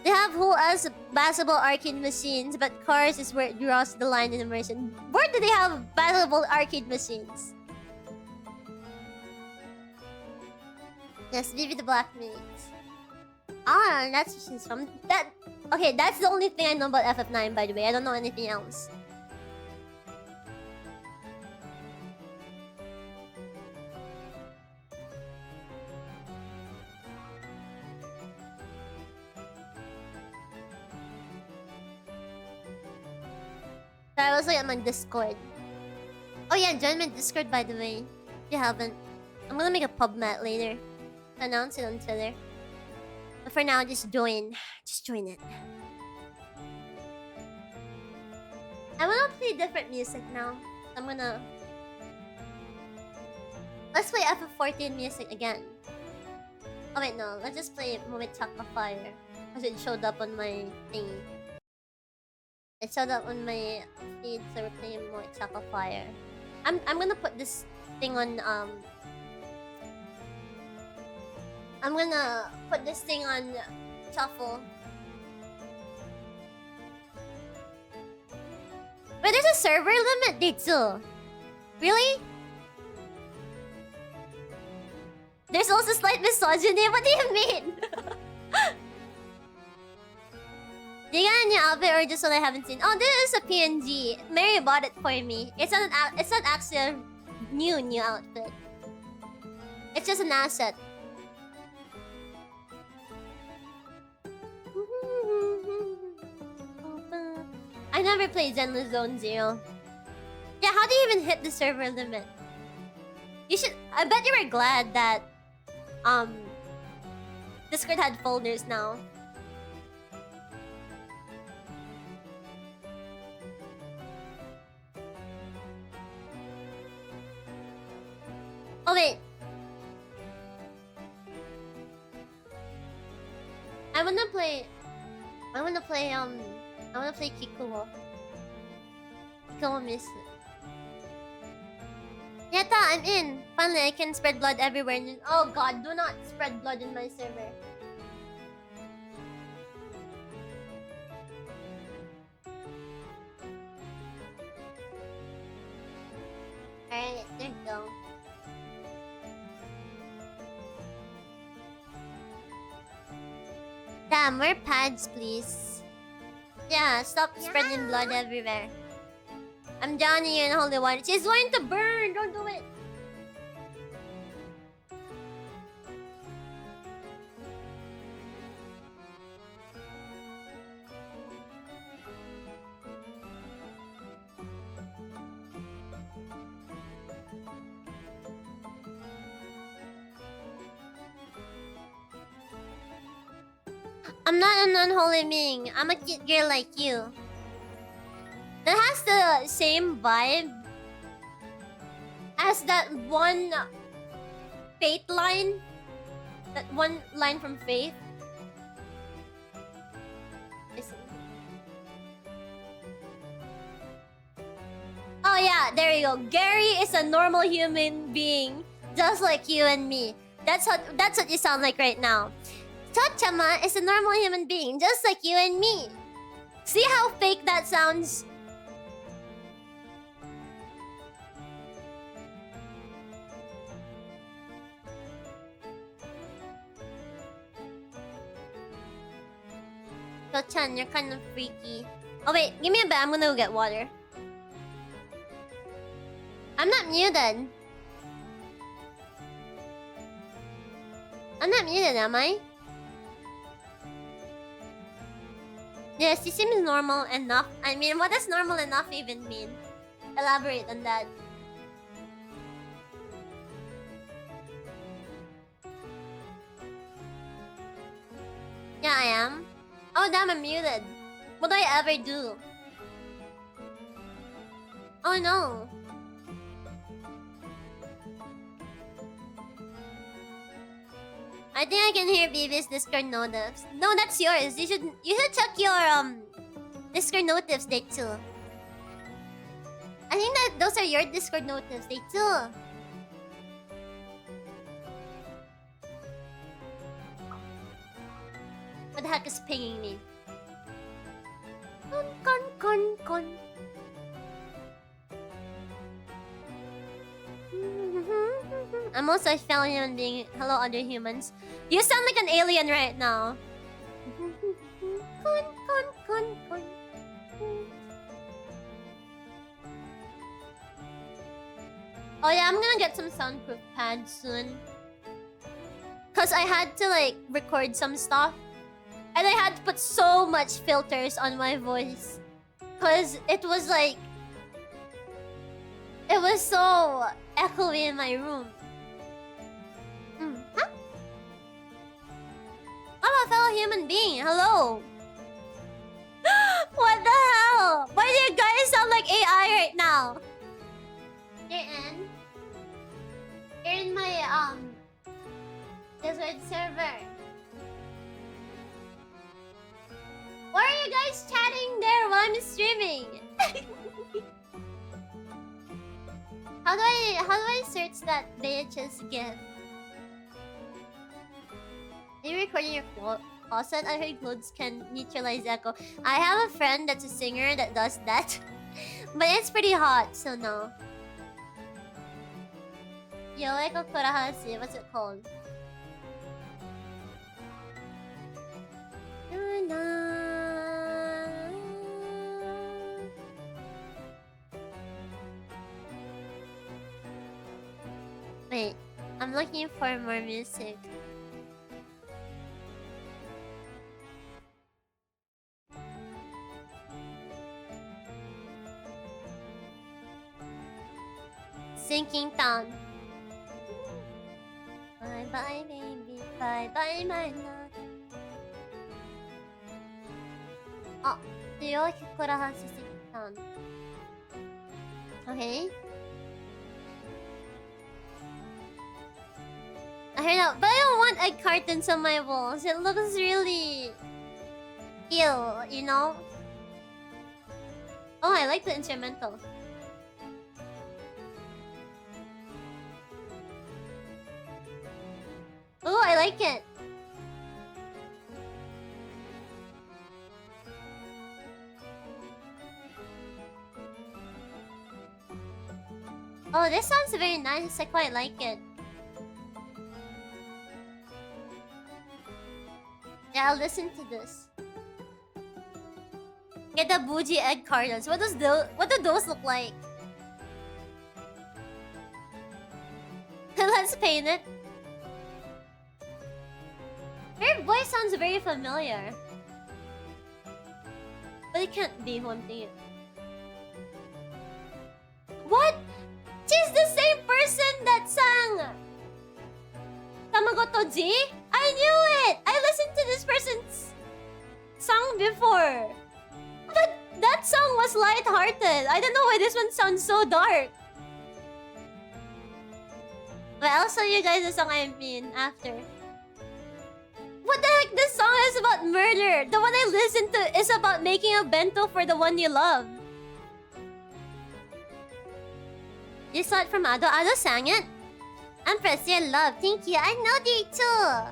They have whole ass basketball arcade machines, but cars is where it draws the line in immersion. Where do they have basketball arcade machines? Yes, Vivi the Black Mage. Ah, that's where she's from. Okay, that's the only thing I know about FF9, by the way. I don't know anything else. So I was like on my Discord. Oh yeah, join my Discord, by the way. If you haven't. I'm gonna make a pub mat later. Announce it on Twitter. But for now, just join. Just join it. I wanna play different music now. I'm gonna... Let's play FF14 music again. Oh wait, no. Let's just play Moment Chaka Fire. Because it showed up on my thingy. It showed up on my feed, so we're playing more Chaka Fire. I'm gonna put this thing on I'm gonna put this thing on shuffle. But there's a server limit, Ditsu. Really? There's also slight misogyny. What do you mean? Do you got a new outfit or just what I haven't seen? Oh, this is a PNG. Mary bought it for me. It's not actually a new outfit. It's just an asset. I never played Zenless Zone Zero. Yeah, how do you even hit the server limit? You should. I bet you were glad that Discord had folders now. Oh wait. I wanna play Kikuo. Kikuo Miss. Yata, I'm in. Finally, I can spread blood everywhere. Oh god, do not spread blood in my server. Alright, there you go. Damn, wear pads, please. Yeah, stop spreading blood everywhere. I'm drowning you in holy water. She's going to burn! Don't do it! I'm not an unholy Ming. I'm a cute girl like you. That has the same vibe as that one Fate line. That one line from Faith. Listen. Oh yeah, there you go. Gary is a normal human being, just like you and me. That's what you sound like right now. Tochama is a normal human being, just like you and me. See how fake that sounds? Tochan, you're kind of freaky. Oh wait, give me a bit. I'm gonna go get water. I'm not muted. I'm not muted, am I? Yes, she seems normal enough. I mean, what does normal enough even mean? Elaborate on that. Yeah, I am. Oh damn, I'm muted. What do I ever do? Oh no. I think I can hear BB's Discord notifs. No, that's yours. You should check your Discord notifs, they too. I think that those are your Discord notifs, they too. What the heck is pinging me? Con. I'm also a fellow human being. Hello, other humans. You sound like an alien right now. Con. Oh yeah, I'm gonna get some soundproof pads soon. Cause I had to like record some stuff. And I had to put so much filters on my voice. Cause it was like... It was so echoey in my room. Huh? I'm a fellow human being. Hello. What the hell? Why do you guys sound like AI right now? You're in my Discord server. Why are you guys chatting there while I'm streaming? How do I search that BEATRICE'S GIF? Are you recording your closet? I heard clothes can neutralize echo. I have a friend that's a singer that does that. But it's pretty hot, so no. Yoeko Kurahasi, what's it called? Wait, I'm looking for more music. Sinking down. Bye bye baby, bye bye my love. Oh, do you like Kurahasi sinking down? Okay. I heard that, but I don't want egg cartons on my walls. It looks really ill, you know? Oh, I like the instrumental. Oh, I like it. Oh, this sounds very nice. I quite like it. Yeah, I'll listen to this. Get the bougie egg cartons. What do those look like? Let's paint it. Her voice sounds very familiar. But it can't be who I'm thinking. What? She's the same person that sang Tamagotoji? I knew it! I listened to this person's song before. But that song was lighthearted. I don't know why this one sounds so dark. But I'll show you guys the song I mean after. What the heck? This song is about murder. The one I listened to is about making a bento for the one you love. You saw it from Ado. Ado sang it. Empress, your love. Thank you. I know they too.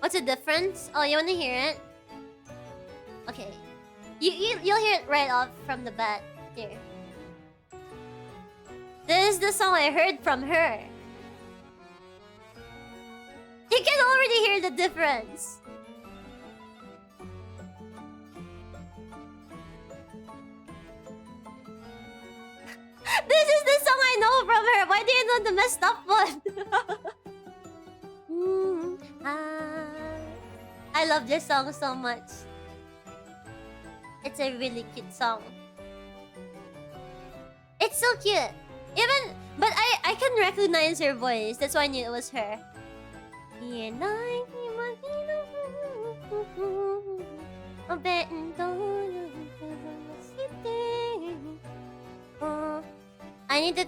What's the difference? Oh, you wanna hear it? Okay. You'll hear it right off from the bat. Here. This is the song I heard from her. You can already hear the difference. This is the song I know from her. Why do you know the messed up one? I love this song so much. It's a really cute song. It's so cute. Even, but I can recognize her voice. That's why I knew it was her. I need to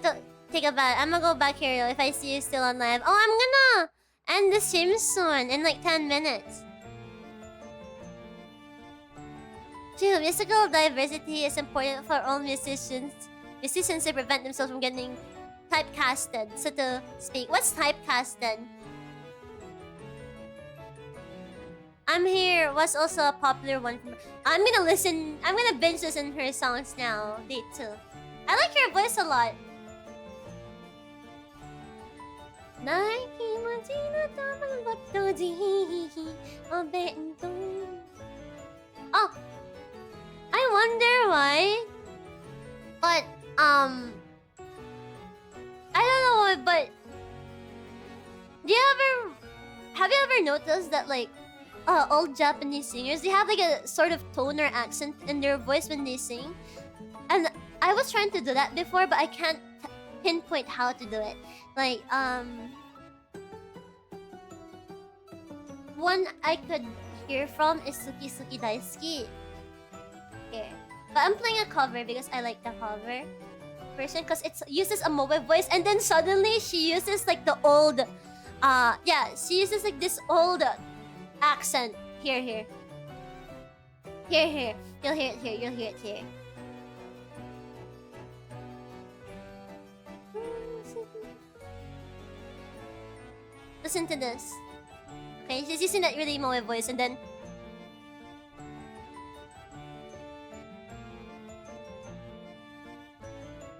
take a bath. I'm gonna go back here if I see you still on live. Oh, I'm gonna end the stream soon in like 10 minutes. True, musical diversity is important for all musicians to prevent themselves from getting typecasted, so to speak. What's typecasted? I'm Here was also a popular one. I'm gonna binge listen her songs now. Date too. I like her voice a lot. Oh, I wonder why. But I don't know. But have you ever noticed that like old Japanese singers, they have like a sort of tone or accent in their voice when they sing? And I was trying to do that before, but I can't pinpoint how to do it. Like one I could hear from is Suki Suki Daisuki. Here. But I'm playing a cover because I like the cover version because it uses a mobile voice, and then suddenly she uses like the old she uses like this old accent. Here. You'll hear it here. Listen to this. Okay, she's using that really mobile voice, and then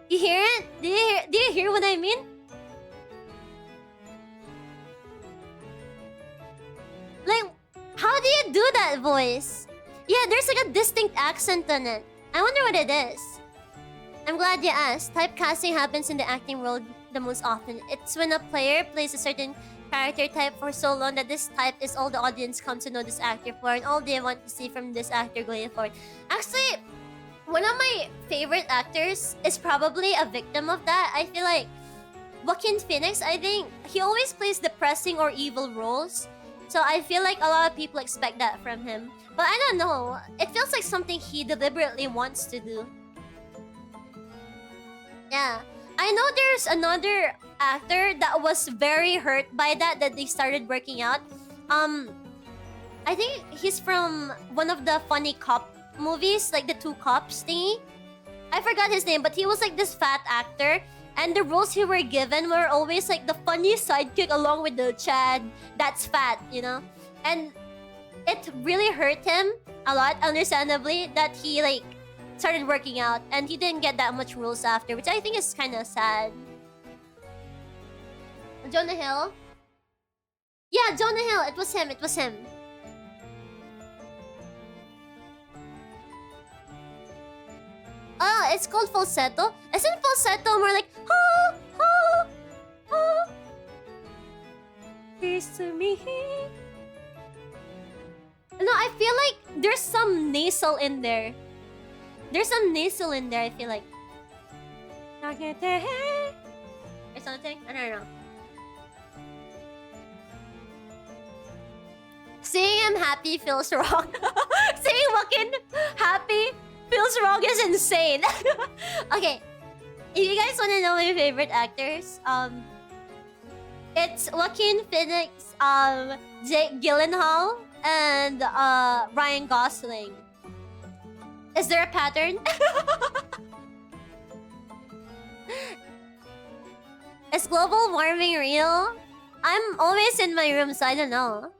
you hear it? Do you hear what I mean? Like, how do you do that voice? Yeah, there's like a distinct accent on it. I wonder what it is. I'm glad you asked. Typecasting happens in the acting world the most often. It's when a player plays a certain character type for so long that this type is all the audience comes to know this actor for, and all they want to see from this actor going forward. Actually, one of my favorite actors is probably a victim of that. I feel like Joaquin Phoenix, I think he always plays depressing or evil roles. So I feel like a lot of people expect that from him. But I don't know. It feels like something he deliberately wants to do. Yeah. I know there's another actor that was very hurt by that they started working out. I think he's from one of the funny cop movies, like the Two Cops thingy. I forgot his name, but he was like this fat actor, and the roles he were given were always like the funny sidekick along with the Chad that's fat, you know? And it really hurt him a lot, understandably, that he like started working out and he didn't get that much roles after, which I think is kind of sad. Jonah Hill? Yeah, Jonah Hill. It was him. Oh, it's called falsetto. Isn't falsetto more like Here's to me? No, I feel like there's some nasal in there. I feel like. Or something? I don't know. Seeing him happy feels wrong. Seeing Joaquin happy feels wrong is insane. Okay. If you guys want to know my favorite actors, it's Joaquin Phoenix, Jake Gyllenhaal, and Ryan Gosling. Is there a pattern? Is global warming real? I'm always in my room, so I don't know.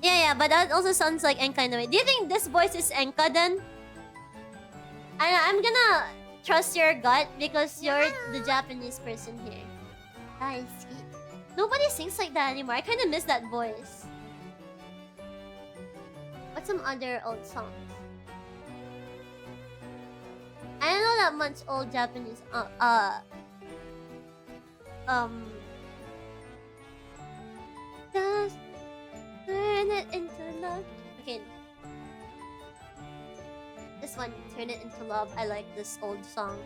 Yeah, but that also sounds like Enka in a way. Do you think this voice is Enka then? I'm gonna trust your gut because you're the Japanese person here. Daisuki. Nobody sings like that anymore. I kind of miss that voice. What's some other old songs? I don't know that much old Japanese. Just turn it into love. Okay. This one, Turn It Into Love. I like this old song.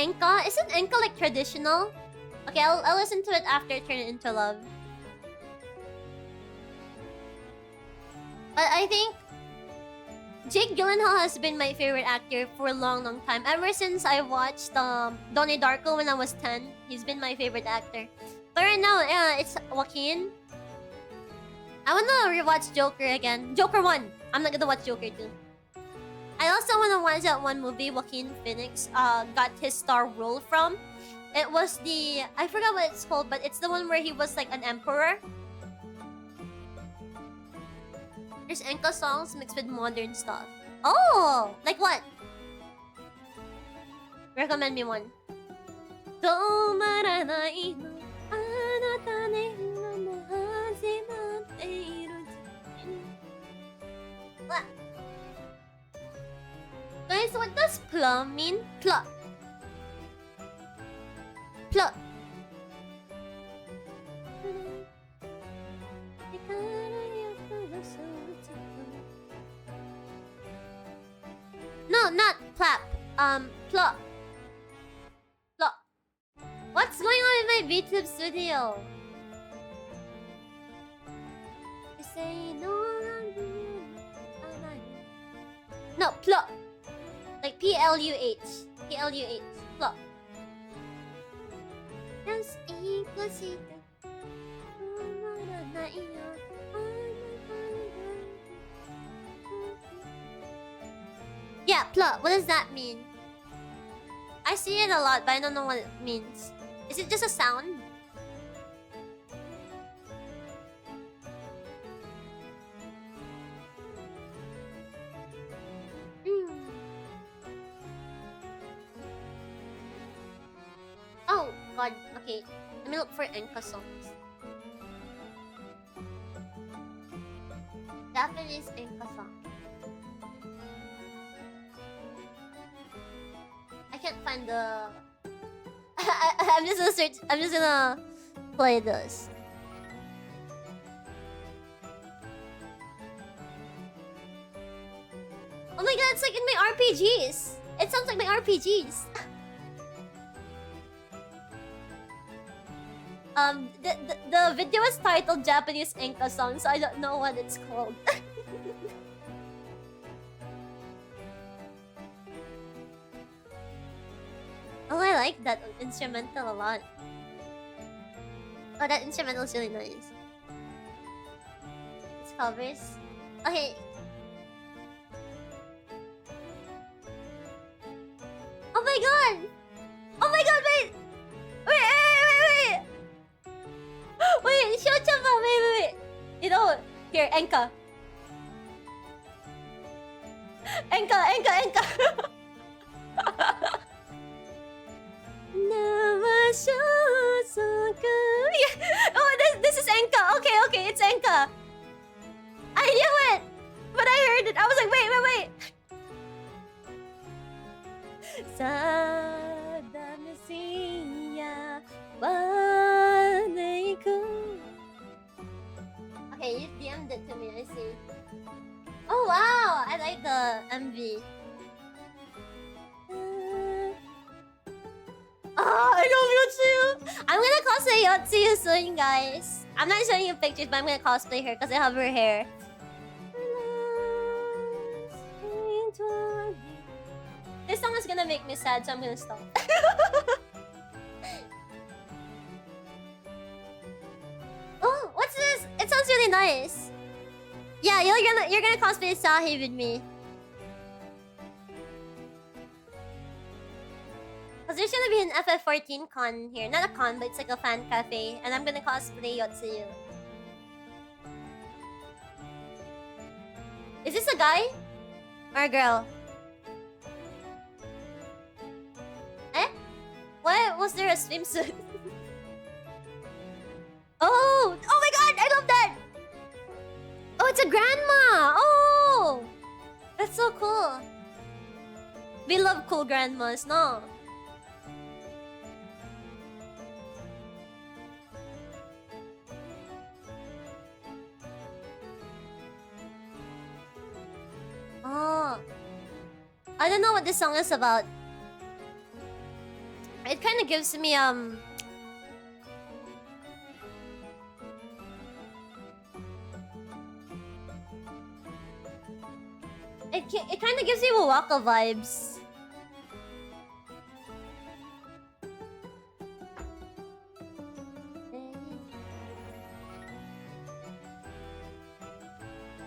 Enka? Isn't Enka like traditional? Okay, I'll listen to it after Turn It Into Love. But I think Jake Gyllenhaal has been my favorite actor for a long, long time. Ever since I watched Donnie Darko when I was 10, he's been my favorite actor. But right now, yeah, it's Joaquin. I wanna rewatch Joker again. Joker 1. I'm not gonna watch Joker 2. I also wanna watch that one movie Joaquin Phoenix got his star role from. It was the... I forgot what it's called, but it's the one where he was like an emperor. There's Enka songs mixed with modern stuff. Oh! Like what? Recommend me one. What? Guys, what does pla mean? Pla. Pla. No, not plap. Plop. Plop. What's going on in my VTube studio? You say no. No, plop. Like P-L-U-H. P-L-U-H. Plop. Yes, yeah, plot. What does that mean? I see it a lot, but I don't know what it means. Is it just a sound? Oh, God. Okay. Let me look for Enka songs. Japanese Enka song. I can't find the... I'm just gonna search... I'm just gonna play this. Oh my god, it's like in my RPGs! It sounds like my RPGs! The video is titled Japanese Enka song, so I don't know what it's called. Oh, I like that instrumental a lot. Oh, that instrumental is really nice. It's covers. Okay. Oh my god! Oh my god, wait! Wait! Wait, Shochama, wait. You know, here, Enka. Enka. Oh, this is Enka. Okay, it's Enka. I knew it! But I heard it. I was like, wait. Okay, you DM'd it to me, I see. Oh wow! I like the MV. I love Yotsuyu! I'm gonna cosplay Yotsuyu soon, guys. I'm not showing you pictures, but I'm gonna cosplay her because I have her hair. This song is gonna make me sad, so I'm gonna stop. Oh, what's this? It sounds really nice. Yeah, you're gonna cosplay Sahi with me. Cause there's gonna be an FF14 con here. Not a con, but it's like a fan cafe. And I'm gonna cosplay Yotsuyu. Is this a guy? Or a girl? Eh? Why was there a swimsuit? Oh! Oh my god! I love that! Oh, it's a grandma! Oh! That's so cool. We love cool grandmas, no? Oh. I don't know what this song is about. It kind of gives me it kind of gives me Waka vibes.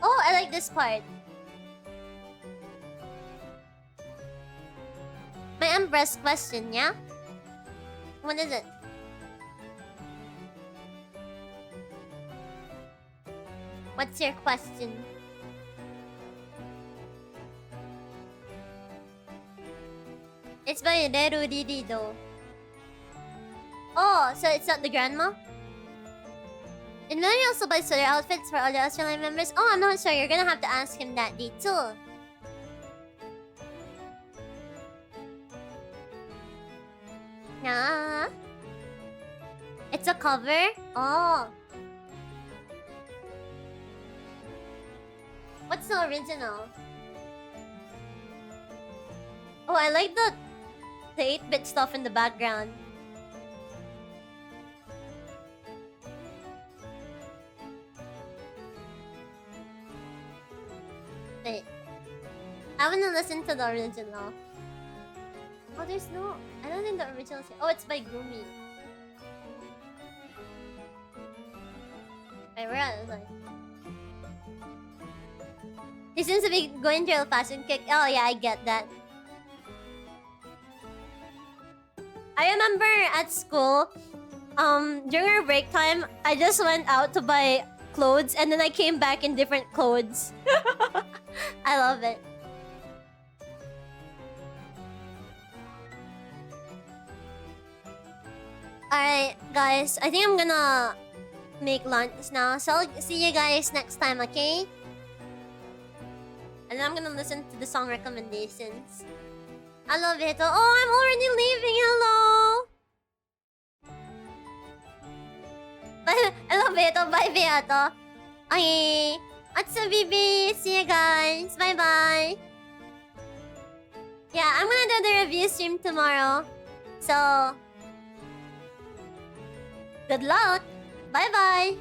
Oh, I like this part. My Empress question, yeah? What is it? What's your question? It's by Reru Riri though. Oh, so it's not the grandma? And then he also buys sweater outfits for all the Australian members. Oh, I'm not sure. You're gonna have to ask him that day too. Nah. It's a cover? Oh. What's the original? Oh, I like the 8-bit stuff in the background. Wait. I wanna listen to the original. Oh, there's no... I don't think the original is... Oh, it's by Gumi. Wait, where are they? He seems to be going through a fashion kick. Oh yeah, I get that. I remember at school, during our break time, I just went out to buy clothes and then I came back in different clothes. I love it. Alright, guys. I think I'm gonna make lunch now. So I'll see you guys next time, okay? And then I'm gonna listen to the song recommendations. I love it. Oh, I'm already leaving. Hello. I love it. Bye, Beato. Okay. Atsu, Bibi. See you guys. Bye-bye. Yeah, I'm gonna do the review stream tomorrow. So... good luck. Bye-bye.